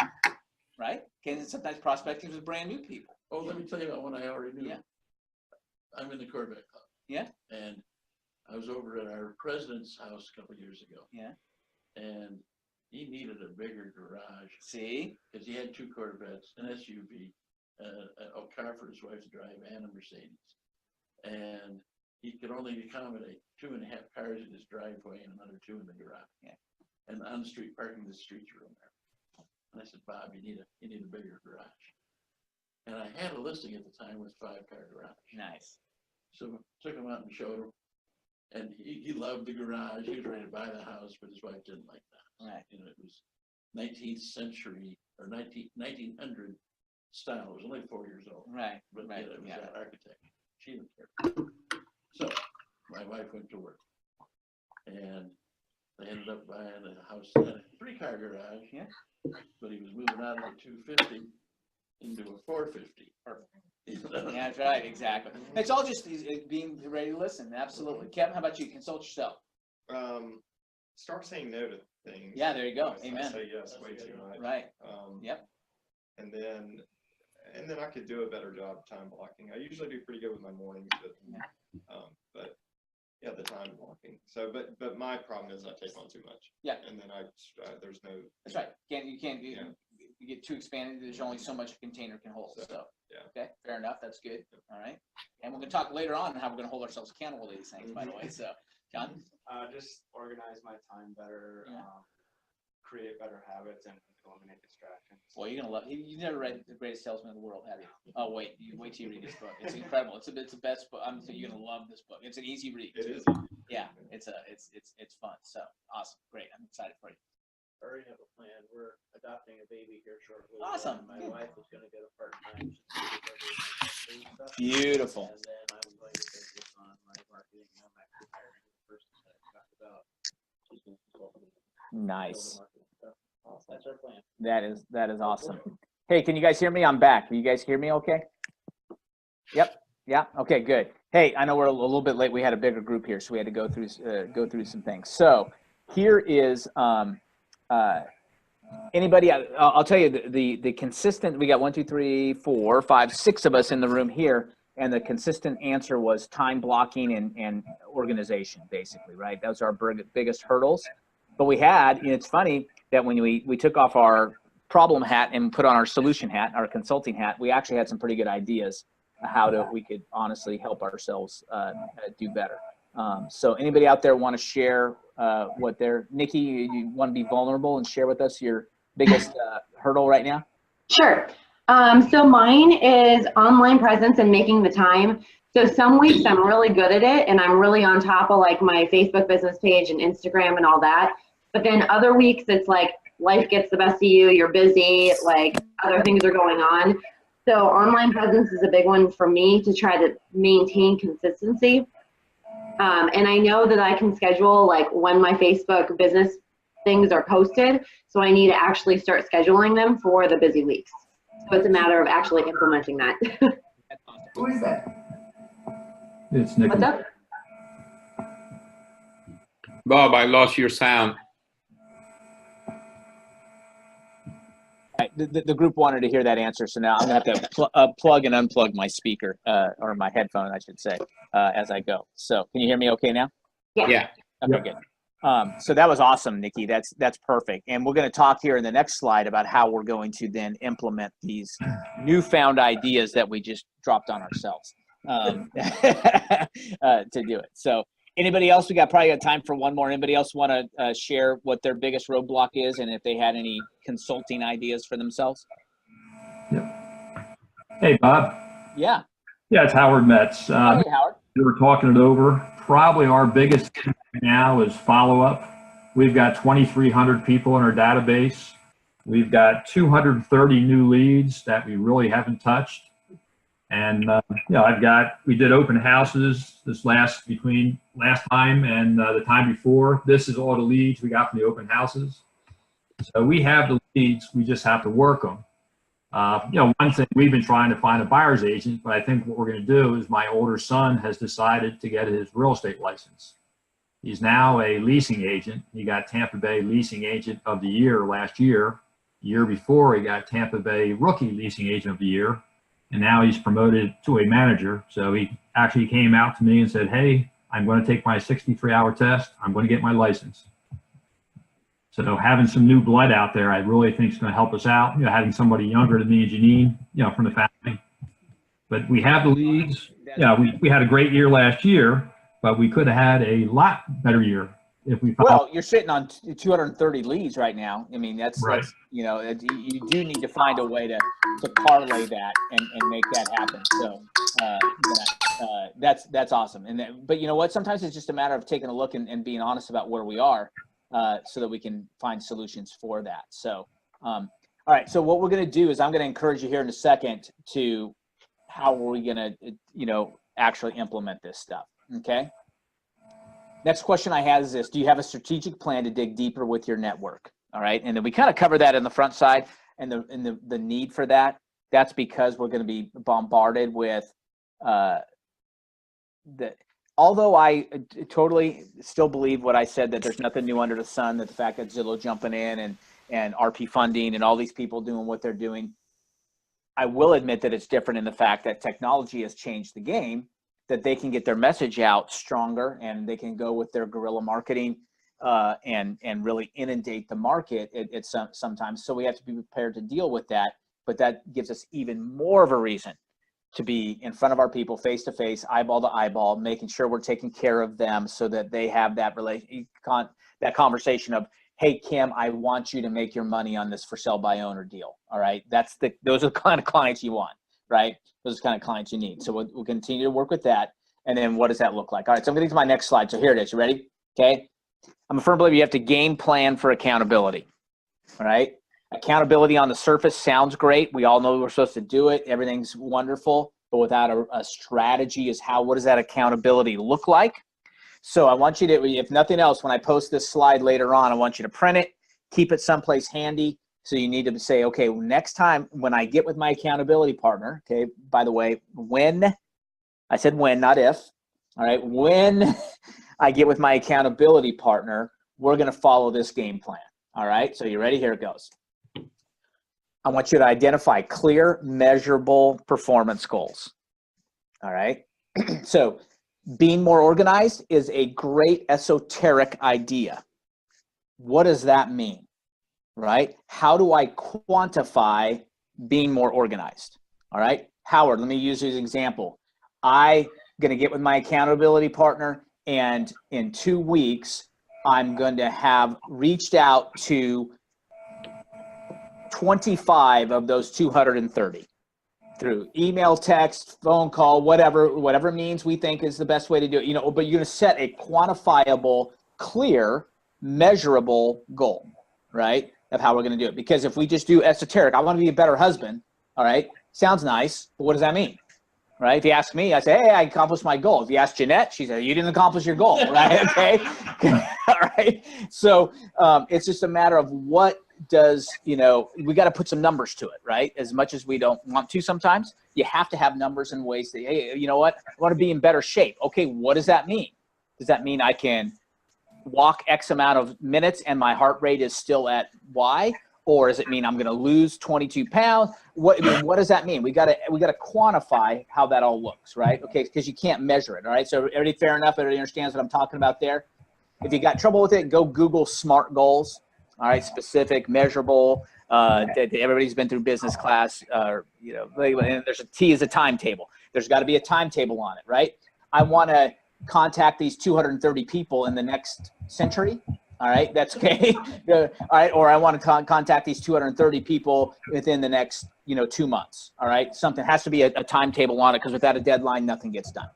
right? And sometimes prospecting with brand new people. Oh, let me tell you about one I already knew. Yeah. I'm in the Corvette Club. Yeah. And I was over at our president's house a couple of years ago. Yeah. And he needed a bigger garage. See? Because he had 2 Corvettes, an SUV, a car for his wife to drive, and a Mercedes. And he could only accommodate 2.5 cars in his driveway and another 2 in the garage. Yeah. And on the street parking, the streets were in there. And I said, Bob, you need a bigger garage. And I had a listing at the time with 5-car garage. Nice. So took him out and showed him. And he loved the garage. He was ready to buy the house, but his wife didn't like that. Right. You know, it was 19th century or 1900 style. It was only 4 years old. Right. But Right. yet it was Yeah. that architecture. She didn't care. So my wife went to work. And they ended up buying a house that had a 3-car garage. Yeah. But he was moving out of the 250 into a 450. Perfect. Yeah, that's right. Exactly. It's all just being ready to listen. Absolutely. Kevin, how about you? Consult yourself. Start saying no to things. Yeah, there you go. I Amen. say yes way too much. Right. Yep. And then I could do a better job of time blocking. I usually do pretty good with my mornings, but yeah, the time blocking. So, but my problem is I take on too much. Yeah. And then there's no. That's right. You get too expanded. There's only so much a container can hold. So yeah. Okay, fair enough. That's good. All right. And we're going to talk later on how we're going to hold ourselves accountable to these things, by the way. So, John? Just organize my time better, create better habits, and eliminate distractions. Well, you're going to love it. You've never read The Greatest Salesman in the World, have you? Oh, wait. You wait till you read this book. It's incredible. It's the best book. I'm saying you're going to love this book. It's an easy read. It too. is. Yeah, it's fun. So, awesome. Great. I'm excited for you. I already have a plan. We're adopting a baby here shortly. Awesome. My Good. wife is going to get a part-time. Stuff. Beautiful. And then I'm going to focus on my marketing. I'm actually hiring the person that I talked about. She's going to consult me. Nice. That's our plan. That is awesome. Hey, can you guys hear me? I'm back. Can you guys hear me okay? Yep. Yeah. Okay, good. Hey, I know we're a little bit late. We had a bigger group here, so we had to go through some things. So here is anybody, I'll tell you the consistent, we got 1, 2, 3, 4, 5, 6 of us in the room here. And the consistent answer was time blocking and organization, basically, right? Those are our biggest hurdles. But we had, it's funny that when we took off our problem hat and put on our solution hat, our consulting hat, we actually had some pretty good ideas how we could honestly help ourselves do better. So anybody out there want to share what Nikki, you want to be vulnerable and share with us your biggest hurdle right now? Sure. So mine is online presence and making the time. So some weeks I'm really good at it and I'm really on top of like my Facebook business page and Instagram and all that. But then other weeks it's like life gets the best of you, you're busy, like other things are going on. So online presence is a big one for me to try to maintain consistency. And I know that I can schedule like when my Facebook business things are posted. So I need to actually start scheduling them for the busy weeks. So it's a matter of actually implementing that. Who is that? It's Nikki. What's up? Bob, I lost your sound. Right, the group wanted to hear that answer, so now I'm going to have to plug and unplug my speaker, or my headphone, I should say, as I go. So can you hear me okay now? Yeah. Okay, good. So that was awesome, Nikki. That's perfect. And we're going to talk here in the next slide about how we're going to then implement these newfound ideas that we just dropped on ourselves to do it. So anybody else? We probably got time for one more. Anybody else want to share what their biggest roadblock is and if they had any consulting ideas for themselves? Yep. Hey, Bob. Yeah. Yeah, it's Howard Metz. Hey, Howard. We were talking it over. Probably our biggest thing now is follow-up. We've got 2,300 people in our database. We've got 230 new leads that we really haven't touched. And we did open houses last time and the time before. This is all the leads we got from the open houses. So we have the leads, we just have to work them. One thing, we've been trying to find a buyer's agent, but I think what we're going to do is my older son has decided to get his real estate license. He's now a leasing agent. He got Tampa Bay Leasing Agent of the Year last year. The year before, he got Tampa Bay Rookie Leasing Agent of the Year. And now he's promoted to a manager. So he actually came out to me and said, hey, I'm going to take my 63-hour test. I'm going to get my license. So having some new blood out there, I really think is going to help us out. Having somebody younger than me and Janine, from the family. But we have the leads. We had a great year last year, but we could have had a lot better year. if we Well, you're sitting on 230 leads right now. I mean, that's you know, you do need to find a way to parlay that and make that happen. So that's awesome. And but you know what? Sometimes it's just a matter of taking a look and being honest about where we are, so that we can find solutions for that. So all right. So what we're going to do is I'm going to encourage you here in a second to how are we going to, you know, actually implement this stuff. Okay. Next question I have is this: do you have a strategic plan to dig deeper with your network? All right. And then we kind of cover that in the front side and the need for that. That's because we're going to be bombarded with although I totally still believe what I said, that there's nothing new under the sun, that the fact that Zillow jumping in and RP funding and all these people doing what they're doing, I will admit that it's different in the fact that technology has changed the game, that they can get their message out stronger and they can go with their guerrilla marketing and really inundate the market sometimes. So we have to be prepared to deal with that, but that gives us even more of a reason to be in front of our people, face to face, eyeball to eyeball, making sure we're taking care of them so that they have that that conversation of, hey, Kim, I want you to make your money on this for sale by owner deal. All right. Those are the kind of clients you want, right? Those are the kind of clients you need. So we'll continue to work with that. And then what does that look like? All right. So I'm getting to my next slide. So here it is. You ready? Okay. I'm a firm believer you have to game plan for accountability. All right. Accountability on the surface sounds great. We all know we're supposed to do it. Everything's wonderful, but without a strategy is what does that accountability look like? So I want you to, if nothing else, when I post this slide later on, I want you to print it, keep it someplace handy. So you need to say, okay, next time when I get with my accountability partner, okay, by the way, I said when, not if, all right, when I get with my accountability partner, we're going to follow this game plan. All right, so you ready? Here it goes. I want you to identify clear, measurable performance goals. All right. So being more organized is a great esoteric idea. What does that mean? Right? How do I quantify being more organized? All right. Howard, let me use you as an example. I'm going to get with my accountability partner, and in 2 weeks, I'm going to have reached out to 25 of those 230 through email, text, phone call, whatever means we think is the best way to do it, you know, but you're going to set a quantifiable, clear, measurable goal, right, of how we're going to do it. Because if we just do esoteric, I want to be a better husband, all right, sounds nice, but what does that mean? Right? If you ask me, I say, hey, I accomplished my goal. If you ask Jeanette, she said, you didn't accomplish your goal, right? Okay. All right. So it's just a matter of what does, you know, we got to put some numbers to it, right? As much as we don't want to sometimes, you have to have numbers and ways that, hey, you know what? I want to be in better shape. Okay. What does that mean? Does that mean I can walk X amount of minutes and my heart rate is still at Y? Or does it mean I'm going to lose 22 pounds? What does that mean? We got to quantify how that all looks, right? Okay, because you can't measure it. All right. So everybody fair enough? Everybody understands what I'm talking about there? If you got trouble with it, go Google SMART goals. All right, specific, measurable. Everybody's been through business class. You know, and there's a T is a timetable. There's got to be a timetable on it, right? I want to contact these 230 people in the next century. All right, that's okay. All right, or I want to contact these 230 people within the next, 2 months. All right, something has to be a timetable on it, because without a deadline, nothing gets done.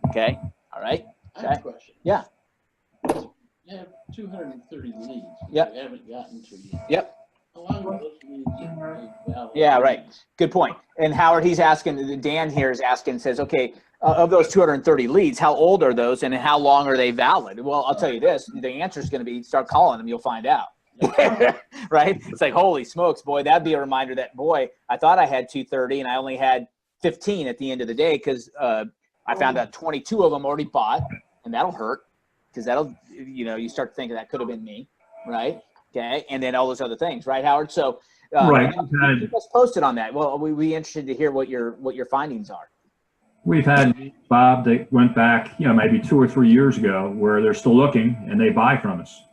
Okay, all right. I have a question. Yeah. You have 230 leads. Yep. You haven't gotten to yet. Yep. How long are those leads valid? Yeah, right. Good point. And Howard, he's asking, Dan here is asking, says, okay, of those 230 leads, how old are those and how long are they valid? Well, I'll tell you this, the answer is going to be start calling them, you'll find out. Right? It's like, holy smokes, boy, that'd be a reminder that, boy, I thought I had 230 and I only had 15 at the end of the day, because I found out 22 of them already bought, and that'll hurt, because that'll, you start thinking that could have been me, right? Okay, and then all those other things, right, Howard? So right. Keep us posted on that. Well, we'd be interested to hear what your findings are. We've had, Bob, that went back, maybe 2 or 3 years ago, where they're still looking and they buy from us.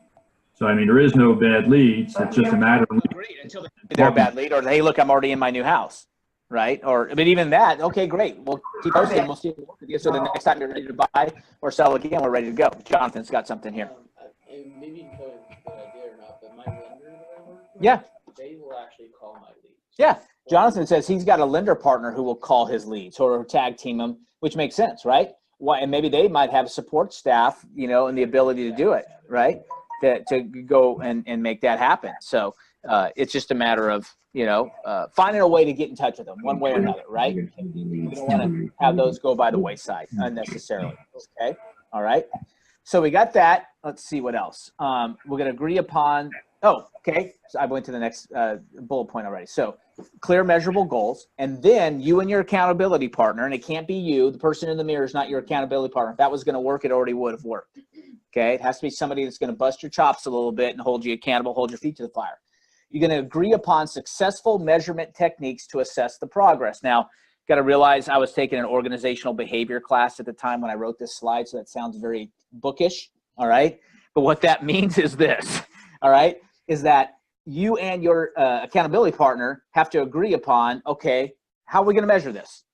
So, I mean, there is no bad leads. It's just a matter of great until they're a bad lead, or hey, look, I'm already in my new house, right? But even that, okay, great. We'll keep posting. We'll see what we work with you. So the next time you're ready to buy or sell again, we're ready to go. Jonathan's got something here. and maybe you can tell me if it's a good idea or not, but my lender that I work with, Yeah. they will actually call my leads. Yeah. Jonathan says he's got a lender partner who will call his leads or tag team them, which makes sense, right? Why, and maybe they might have a support staff, you know, and the ability to do it, right? To go and make that happen. So it's just a matter of, you know, finding a way to get in touch with them one way or another, right? You don't want to have those go by the wayside unnecessarily. Okay. All right. So we got that. Let's see what else. We're going to agree upon. Oh, okay. So I went to the next bullet point already. So clear, measurable goals. And then you and your accountability partner, and it can't be you. The person in the mirror is not your accountability partner. If that was going to work, it already would have worked. Okay. It has to be somebody that's going to bust your chops a little bit and hold you accountable, hold your feet to the fire. You're going to agree upon successful measurement techniques to assess the progress. Now, got to realize I was taking an organizational behavior class at the time when I wrote this slide, so that sounds very bookish, all right? But what that means is this, all right, is that you and your accountability partner have to agree upon, okay, how are we going to measure this,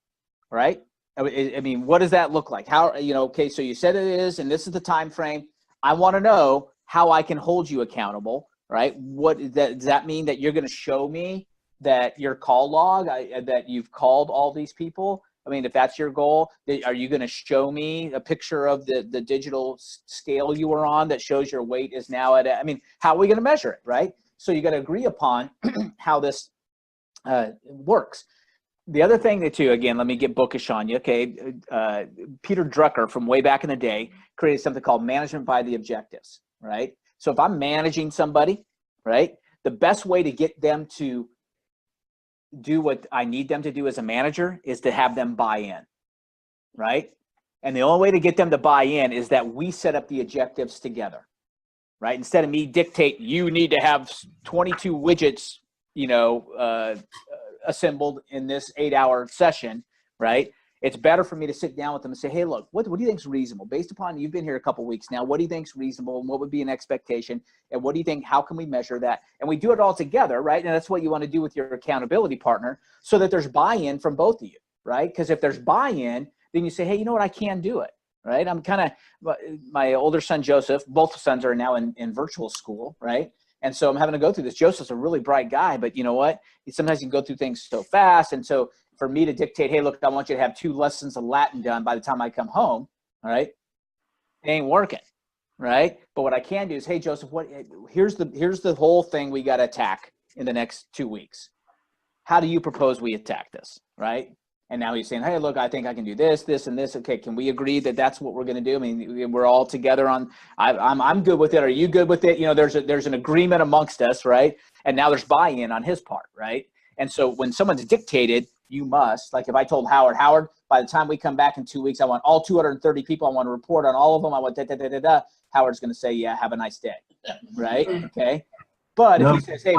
all right? I mean, what does that look like? How, you know, okay, so you said it is, and this is the time frame. I want to know how I can hold you accountable, right? What does that mean? That you're going to show me that your call log, that you've called all these people? I mean, if that's your goal, are you going to show me a picture of the digital scale you were on that shows your weight is now at, I mean, how are we going to measure it, right? So you got to agree upon how this works. The other thing that too, again, let me get bookish on you, okay? Peter Drucker from way back in the day created something called management by the objectives, right? So if I'm managing somebody, right, the best way to get them to do what I need them to do as a manager is to have them buy in, right? And the only way to get them to buy in is that we set up the objectives together, right? Instead of me dictating, you need to have 22 widgets, you know, assembled in this 8-hour session, right? It's better for me to sit down with them and say, hey, look, what do you think is reasonable? Based upon, you've been here a couple of weeks now, what do you think is reasonable and what would be an expectation? And what do you think, how can we measure that? And we do it all together, right? And that's what you want to do with your accountability partner so that there's buy-in from both of you, right? Because if there's buy-in, then you say, hey, you know what, I can do it, right? I'm kind of, my older son, Joseph, both sons are now in virtual school, right? And so I'm having to go through this. Joseph's a really bright guy, but you know what? Sometimes you can go through things so fast. And so for me to dictate, hey, look, I want you to have 2 lessons of Latin done by the time I come home, all right? It ain't working, right? But what I can do is, hey, Joseph, here's the whole thing we got to attack in the next 2 weeks. How do you propose we attack this, right? And now he's saying, hey, look, I think I can do this, this, and this. Okay, can we agree that that's what we're going to do? I mean, we're all together on, I'm good with it. Are you good with it? You know, there's an agreement amongst us, right? And now there's buy-in on his part, right? And so when someone's dictated, you must, like if I told Howard, by the time we come back in 2 weeks, I want all 230 people, I want to report on all of them. I want da-da-da-da-da. Howard's going to say, yeah, have a nice day, right? Okay. But if he says, hey,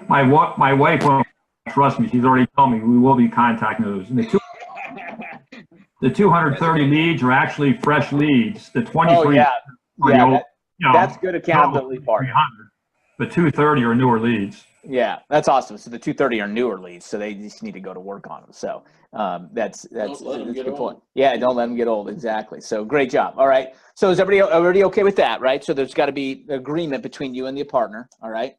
my wife won't trust me. She's already told me we will be contacting those. And the 230 leads are actually fresh leads. The 23 that's good accountability part. The 230 are newer leads. Yeah, that's awesome. So the 230 are newer leads, so they just need to go to work on them. So that's a good point. Yeah, don't let them get old. Exactly. So great job. All right. So is everybody already okay with that, right? So there's got to be agreement between you and the partner. All right.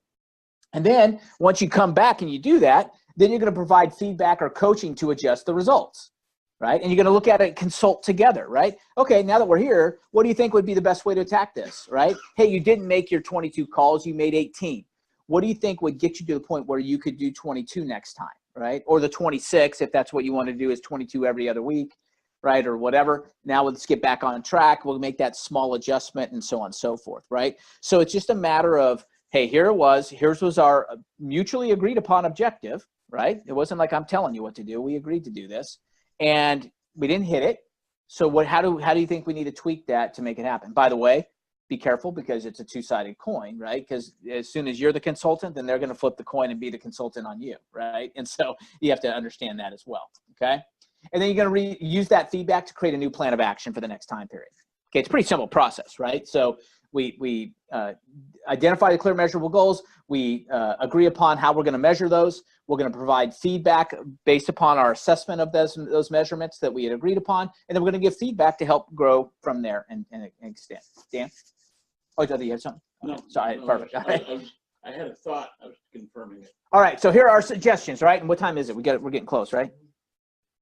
And then once you come back and you do that, then you're going to provide feedback or coaching to adjust the results, right? And you're going to look at it, consult together, right? Okay, now that we're here, what do you think would be the best way to attack this, right? Hey, you didn't make your 22 calls, you made 18. What do you think would get you to the point where you could do 22 next time, right? Or the 26, if that's what you want to do, is 22 every other week, right? Or whatever. Now let's get back on track. We'll make that small adjustment and so on and so forth, right? So it's just a matter of, hey, here it was. Here's was our mutually agreed upon objective, right? It wasn't like I'm telling you what to do. We agreed to do this, and we didn't hit it. So how do you think we need to tweak that to make it happen? By the way, be careful because it's a two-sided coin, right? Because as soon as you're the consultant, then they're going to flip the coin and be the consultant on you, right? And so you have to understand that as well, okay? And then you're going to use that feedback to create a new plan of action for the next time period. Okay, it's a pretty simple process, right? So We identify the clear measurable goals. We agree upon how we're going to measure those. We're going to provide feedback based upon our assessment of those measurements that we had agreed upon. And then we're going to give feedback to help grow from there and extend. Dan? Oh, I thought you had something. No, sorry, no, perfect. I had a thought, I was confirming it. All right, so here are our suggestions, right? And what time is it? We're getting close, right?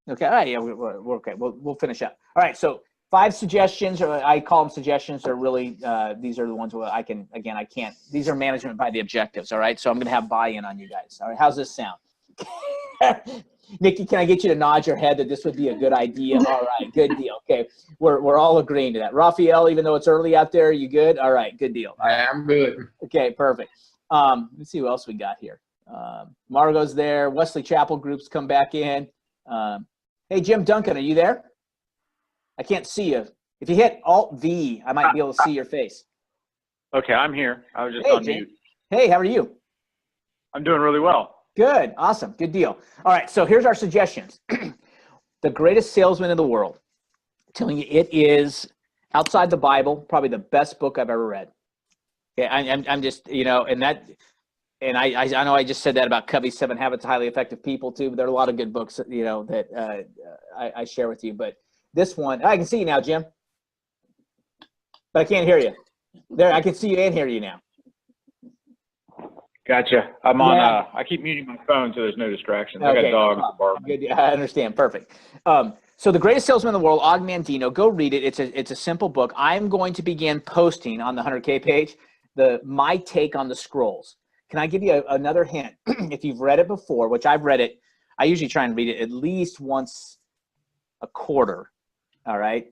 Okay, all right, yeah, we're okay. We'll finish up. All right, so 5 suggestions, or I call them suggestions. They're really, these are the ones where I can't, these are management by the objectives, all right? So I'm going to have buy-in on you guys. All right, how's this sound? Nikki, can I get you to nod your head that this would be a good idea? All right, good deal. Okay, we're all agreeing to that. Raphael, even though it's early out there, you good? All right, good deal. All right. I'm good. Okay, perfect. Let's see who else we got here. Margot's there. Wesley Chapel Group's come back in. Hey, Jim Duncan, are you there? I can't see you. If you hit Alt-V, I might be able to see your face. Okay, I'm here. I was just Hey, on Jim. mute. Hey, how are you? I'm doing really well. Good. Awesome. Good deal. All right, so here's our suggestions. The greatest salesman in the world. I'm telling you, it is, outside the Bible, probably the best book I've ever read. Okay, I'm just, you know, and I know I just said that about Covey's 7 Habits of Highly Effective People too, but there are a lot of good books, you know, that I share with you. But this one, I can see you now, Jim, but I can't hear you. There, I can see you and hear you now. Gotcha. I'm on, Yeah. I keep muting my phone so there's no distractions. I Okay, got dogs barking. Good. I understand. Perfect. So The Greatest Salesman in the World, Og Mandino, go read it. It's a simple book. I'm going to begin posting on the 100K page my take on the scrolls. Can I give you another hint? If you've read it before, which I've read it, I usually try and read it at least once a quarter. All right.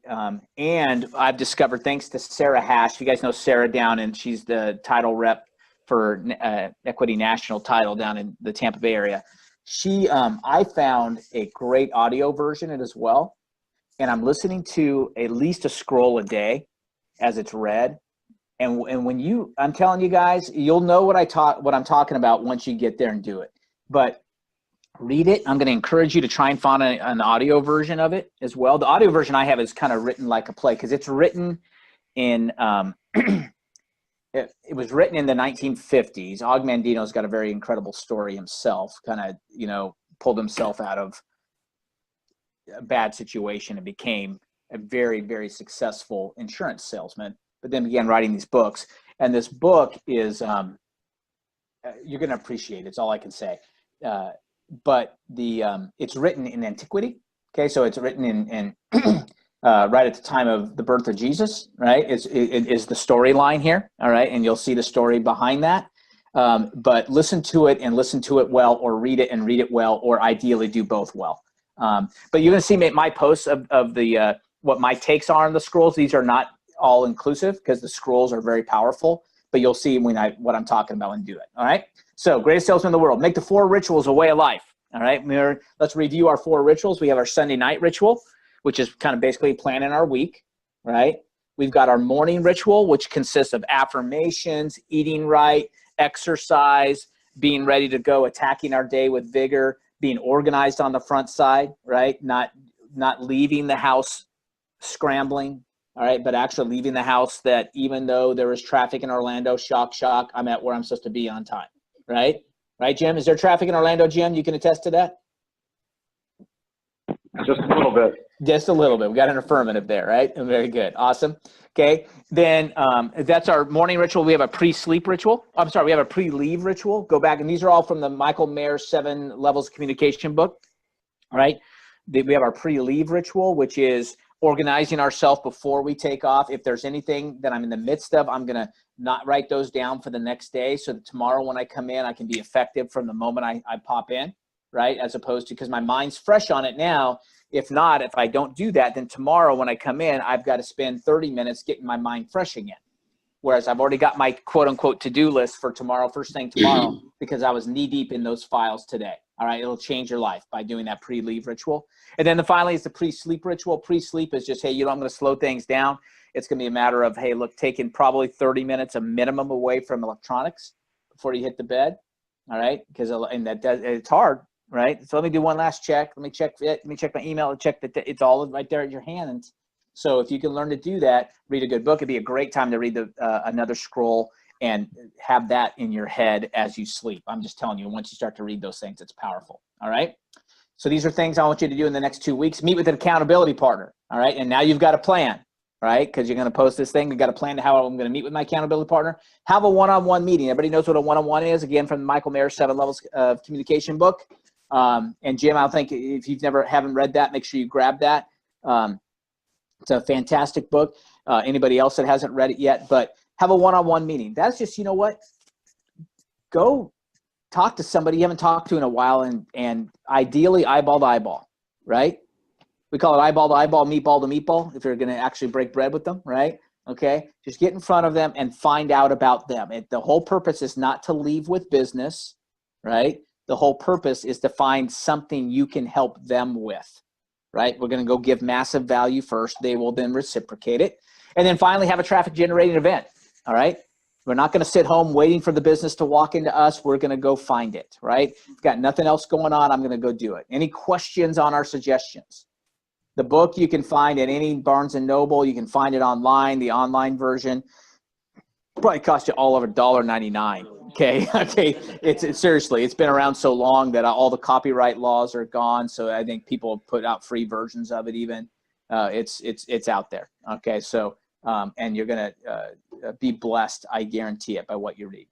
And I've discovered, thanks to Sarah Hash, you guys know Sarah down, and she's the title rep for Equity National Title down in the Tampa Bay area. I found a great audio version of it as well. And I'm listening to at least a scroll a day as it's read. And when I'm telling you guys, you'll know what I'm talking about once you get there and do it. But read it. I'm going to encourage you to try and find an audio version of it as well. The audio version I have is kind of written like a play, because it's written in it was written in the 1950s. Og Mandino's got a very incredible story himself, kind of, you know, pulled himself out of a bad situation and became a very, very successful insurance salesman, but then began writing these books. And this book is, you're going to appreciate it. It's all I can say. But it's written in antiquity. Okay, so it's written in right at the time of the birth of Jesus, right? It is the storyline here, all right? And you'll see the story behind that. But listen to it and listen to it well, or read it and read it well, or ideally do both well. But you're going to see my posts of the what my takes are on the scrolls. These are not all inclusive because the scrolls are very powerful, but you'll see what I'm talking about and do it, all right? So, greatest salesman in the world. Make the 4 rituals a way of life, all right? Let's review our 4 rituals. We have our Sunday night ritual, which is kind of basically planning our week, right? We've got our morning ritual, which consists of affirmations, eating right, exercise, being ready to go, attacking our day with vigor, being organized on the front side, right? Not leaving the house scrambling, all right? But actually leaving the house that even though there is traffic in Orlando, shock, I'm at where I'm supposed to be on time, right? Right, Jim? Is there traffic in Orlando, Jim? You can attest to that? Just a little bit. Just a little bit. We got an affirmative there, right? Very good. Awesome. Okay. Then that's our morning ritual. We have a pre-sleep ritual. I'm sorry. We have a pre-leave ritual. Go back. And these are all from the Michael Mayer's 7 Levels of Communication book. All right. We have our pre-leave ritual, which is organizing ourselves before we take off. If there's anything that I'm in the midst of, I'm going to not write those down for the next day, so that tomorrow when I come in, I can be effective from the moment I pop in, right? As opposed to, because my mind's fresh on it now. If I don't do that, then tomorrow when I come in, I've got to spend 30 minutes getting my mind fresh again. Whereas I've already got my quote unquote to-do list for tomorrow, first thing tomorrow, because I was knee deep in those files today. All right. It'll change your life by doing that pre-leave ritual. And then finally is the pre-sleep ritual. Pre-sleep is just, hey, I'm going to slow things down. It's going to be a matter of, hey, look, taking probably 30 minutes, a minimum, away from electronics before you hit the bed. All right. Because it's hard. Right. So let me do one last check. Let me check it. Let me check my email and check that it's all right there at your hand. And So if you can learn to do that, read a good book. It'd be a great time to read another scroll and have that in your head as you sleep. I'm just telling you, once you start to read those things, it's powerful. All right. So these are things I want you to do in the next 2 weeks. Meet with an accountability partner. All right. And now you've got a plan, right? Because you're going to post this thing. You've got a plan to how I'm going to meet with my accountability partner. Have a one-on-one meeting. Everybody knows what a one-on-one is. Again, from the Michael Mayer's 7 Levels of Communication book. And Jim, I think if you've haven't read that, make sure you grab that. It's a fantastic book. Anybody else that hasn't read it yet, but have a one-on-one meeting. That's just, you know what? Go talk to somebody you haven't talked to in a while, and ideally eyeball to eyeball, right? We call it eyeball to eyeball, meatball to meatball, if you're going to actually break bread with them, right? Okay, just get in front of them and find out about them. The whole purpose is not to leave with business, right? The whole purpose is to find something you can help them with, right? We're going to go give massive value first. They will then reciprocate it. And then finally have a traffic generating event, all right? We're not going to sit home waiting for the business to walk into us. We're going to go find it, right? We've got nothing else going on. I'm going to go do it. Any questions on our suggestions? The book you can find at any Barnes & Noble. You can find it online, the online version. Probably cost you all over $1.99. Okay. Okay. It's seriously, it's been around so long that all the copyright laws are gone. So I think people put out free versions of it even. It's out there. Okay. So, and you're going to be blessed, I guarantee it, by what you read.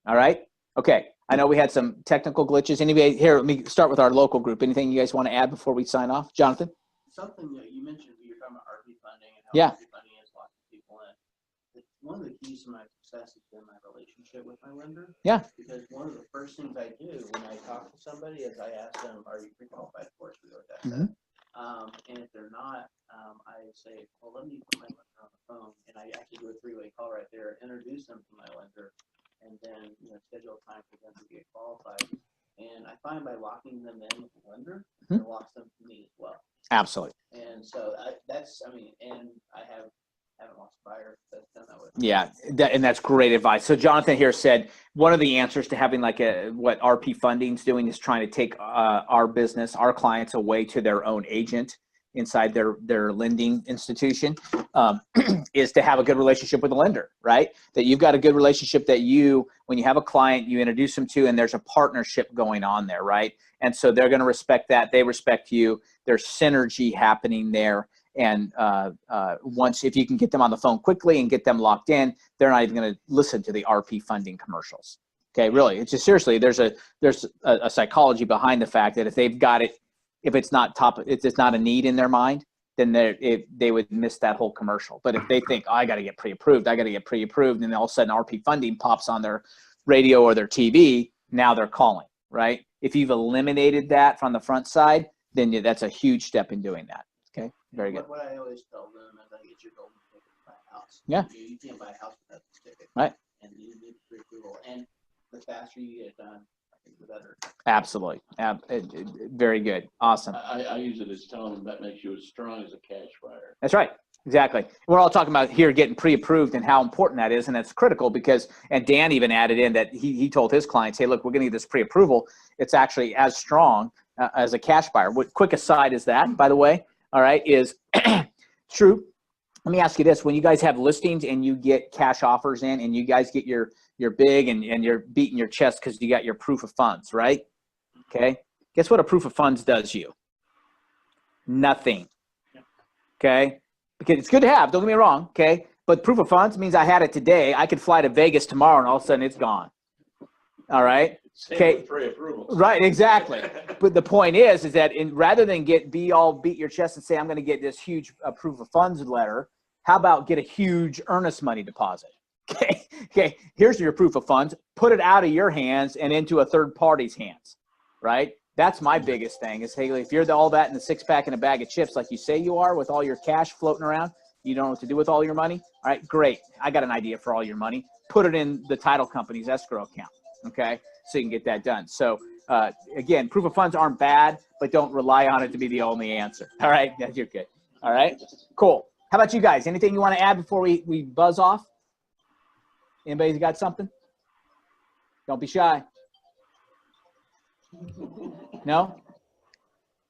All right. Okay. I know we had some technical glitches. Anybody here, let me start with our local group. Anything you guys want to add before we sign off? Jonathan? Something that you mentioned, you were talking about RP funding and how Yeah. RP funding has lots of people in. One of the keys to my success has been my relationship with my lender. Yeah. Because one of the first things I do when I talk to somebody is I ask them, are you pre-qualified for us? We go with that. Mhm. And if they're not, I say, well, let me put my lender on the phone, and I actually do a 3-way call right there, introduce them to my lender, and then schedule a time for them to get qualified. And I find by locking them in with the lender, it locks them to me as well. Absolutely. And so that's, and I haven't lost a buyer that's done that with. Yeah, and that's great advice. So Jonathan here said one of the answers to having like what RP Funding's doing is trying to take our business, our clients away to their own agent inside their lending institution, is to have a good relationship with the lender, right? That you've got a good relationship that when you have a client, you introduce them to, and there's a partnership going on there, right? And so they're going to respect that. They respect you. There's synergy happening there. And if you can get them on the phone quickly and get them locked in, they're not even going to listen to the RP Funding commercials. Okay, really, it's just seriously, there's a psychology behind the fact that if they've got it, if it's not a need in their mind, then they would miss that whole commercial. But if they think, oh, I got to get pre-approved, and then all of a sudden RP Funding pops on their radio or their TV, now they're calling, right? If you've eliminated that from the front side, then that's a huge step in doing that. Okay, very good. What I always tell them is, I get your golden ticket to buy a house. Yeah. You can't buy a house without this ticket. Right. And you need pre-approval. And the faster you get it done, I think the better. Absolutely. Very good. Awesome. I use it as telling them that makes you as strong as a cash buyer. That's right. Exactly. We're all talking about here getting pre-approved and how important that is, and that's critical because, and Dan even added in that he told his clients, hey, look, we're going to get this pre-approval. It's actually as strong as a cash buyer. What quick aside is that, by the way, all right, is true. Let me ask you this. When you guys have listings and you get cash offers in and you guys get your big and you're beating your chest because you got your proof of funds, right? Okay. Guess what a proof of funds does you? Nothing. Okay. Because it's good to have, don't get me wrong. Okay. But proof of funds means I had it today. I could fly to Vegas tomorrow and all of a sudden it's gone. All right. Okay. Right, exactly. But the point is that rather than beat your chest and say, I'm going to get this huge proof of funds letter, how about get a huge earnest money deposit? Okay. Okay. Here's your proof of funds. Put it out of your hands and into a third party's hands. Right. That's my biggest thing is, hey, if you're all that in the 6-pack and a bag of chips, like you say you are with all your cash floating around, you don't know what to do with all your money. All right, great. I got an idea for all your money. Put it in the title company's escrow account. Okay. So you can get that done. So again, proof of funds aren't bad, but don't rely on it to be the only answer. All right, you're good. All right, cool. How about you guys? Anything you want to add before we buzz off? Anybody got something? Don't be shy. No?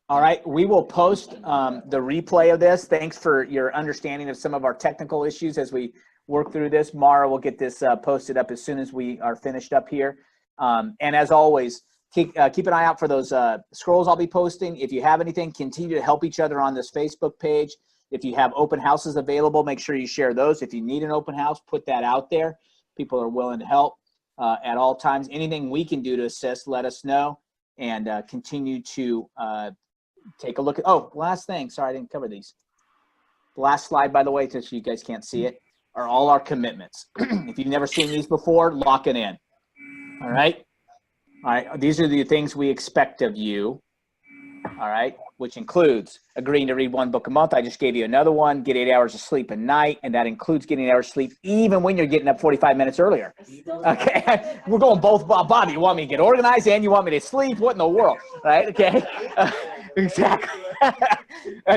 All right, we will post the replay of this. Thanks for your understanding of some of our technical issues as we work through this. Mara will get this posted up as soon as we are finished up here. And as always, keep an eye out for those scrolls I'll be posting. If you have anything, continue to help each other on this Facebook page. If you have open houses available, make sure you share those. If you need an open house, put that out there. People are willing to help at all times. Anything we can do to assist, let us know, and continue to take a look at, oh, last thing, sorry, I didn't cover these. The last slide, by the way, so you guys can't see it, are all our commitments. If you've never seen these before, lock it in. All right? All right, these are the things we expect of you, all right, which includes agreeing to read 1 book a month. I just gave you another one. Get 8 hours of sleep a night, and that includes getting 8 hours of sleep even when you're getting up 45 minutes earlier. Okay, we're going both. Bob, you want me to get organized and you want me to sleep? What in the world, right? Okay, exactly.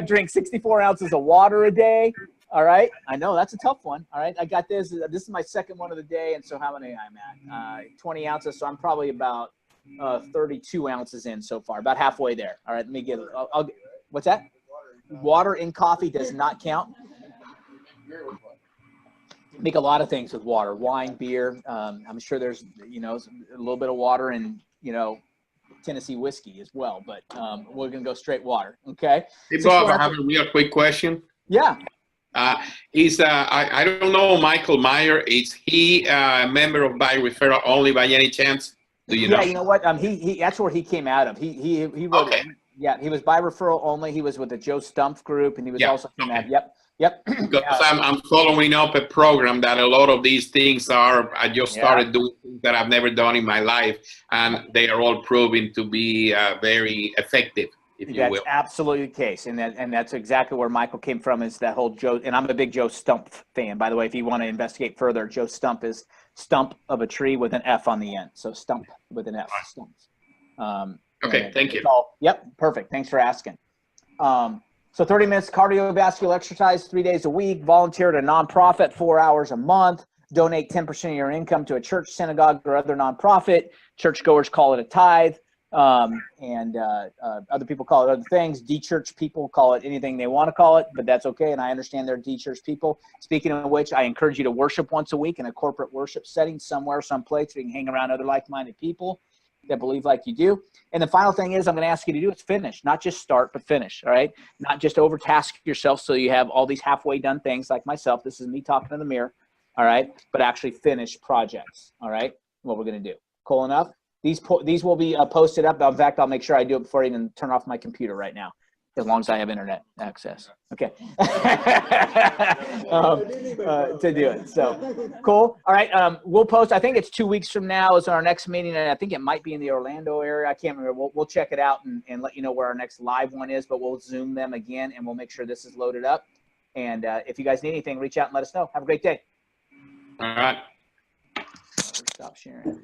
Drink 64 ounces of water a day. All right, I know that's a tough one. All right, I got this. This is my second one of the day, and so how many I'm at? 20 ounces, so I'm probably about 32 ounces in so far, about halfway there. All right, let me get. What's that? Water in coffee does not count. Make a lot of things with water, wine, beer. I'm sure there's a little bit of water in Tennessee whiskey as well, but we're gonna go straight water. Okay. Hey Bob, I have a real quick question. Yeah. I don't know Michael Meyer. Is he a member of by referral only by any chance? Do you know? Yeah, you know what? He that's where he came out of. He wrote. Okay. Yeah, he was by referral only. He was with the Joe Stumpf group, and he was also came out. Yep. Because I'm following up a program that a lot of these things are. I just started doing things that I've never done in my life, and they are all proving to be very effective. That's absolutely the case, and that's exactly where Michael came from. Is that whole Joe? And I'm a big Joe Stumpf fan, by the way. If you want to investigate further, Joe Stumpf is stump of a tree with an F on the end. So stump with an F. Stumps. Okay, thank you. Yep, perfect. Thanks for asking. So 30 minutes cardiovascular exercise 3 days a week. Volunteer at a nonprofit 4 hours a month. Donate 10% of your income to a church, synagogue, or other nonprofit. Churchgoers call it a tithe. And other people call it other things. De-church people call it anything they want to call it, but that's okay. And I understand they're de-church people. Speaking of which, I encourage you to worship once a week in a corporate worship setting somewhere, someplace where you can hang around other like-minded people that believe like you do. And the final thing is I'm going to ask you to do is finish, not just start, but finish. All right. Not just overtask yourself so you have all these halfway done things like myself. This is me talking to the mirror. All right. But actually finish projects. All right. What we're going to do. Cool enough? These will be posted up. In fact, I'll make sure I do it before I even turn off my computer right now, as long as I have internet access. Okay. To do it. So cool. All right. We'll post. I think it's 2 weeks from now is our next meeting, and I think it might be in the Orlando area. I can't remember. We'll check it out and let you know where our next live one is. But we'll Zoom them again, and we'll make sure this is loaded up. And if you guys need anything, reach out and let us know. Have a great day. All right. Stop sharing.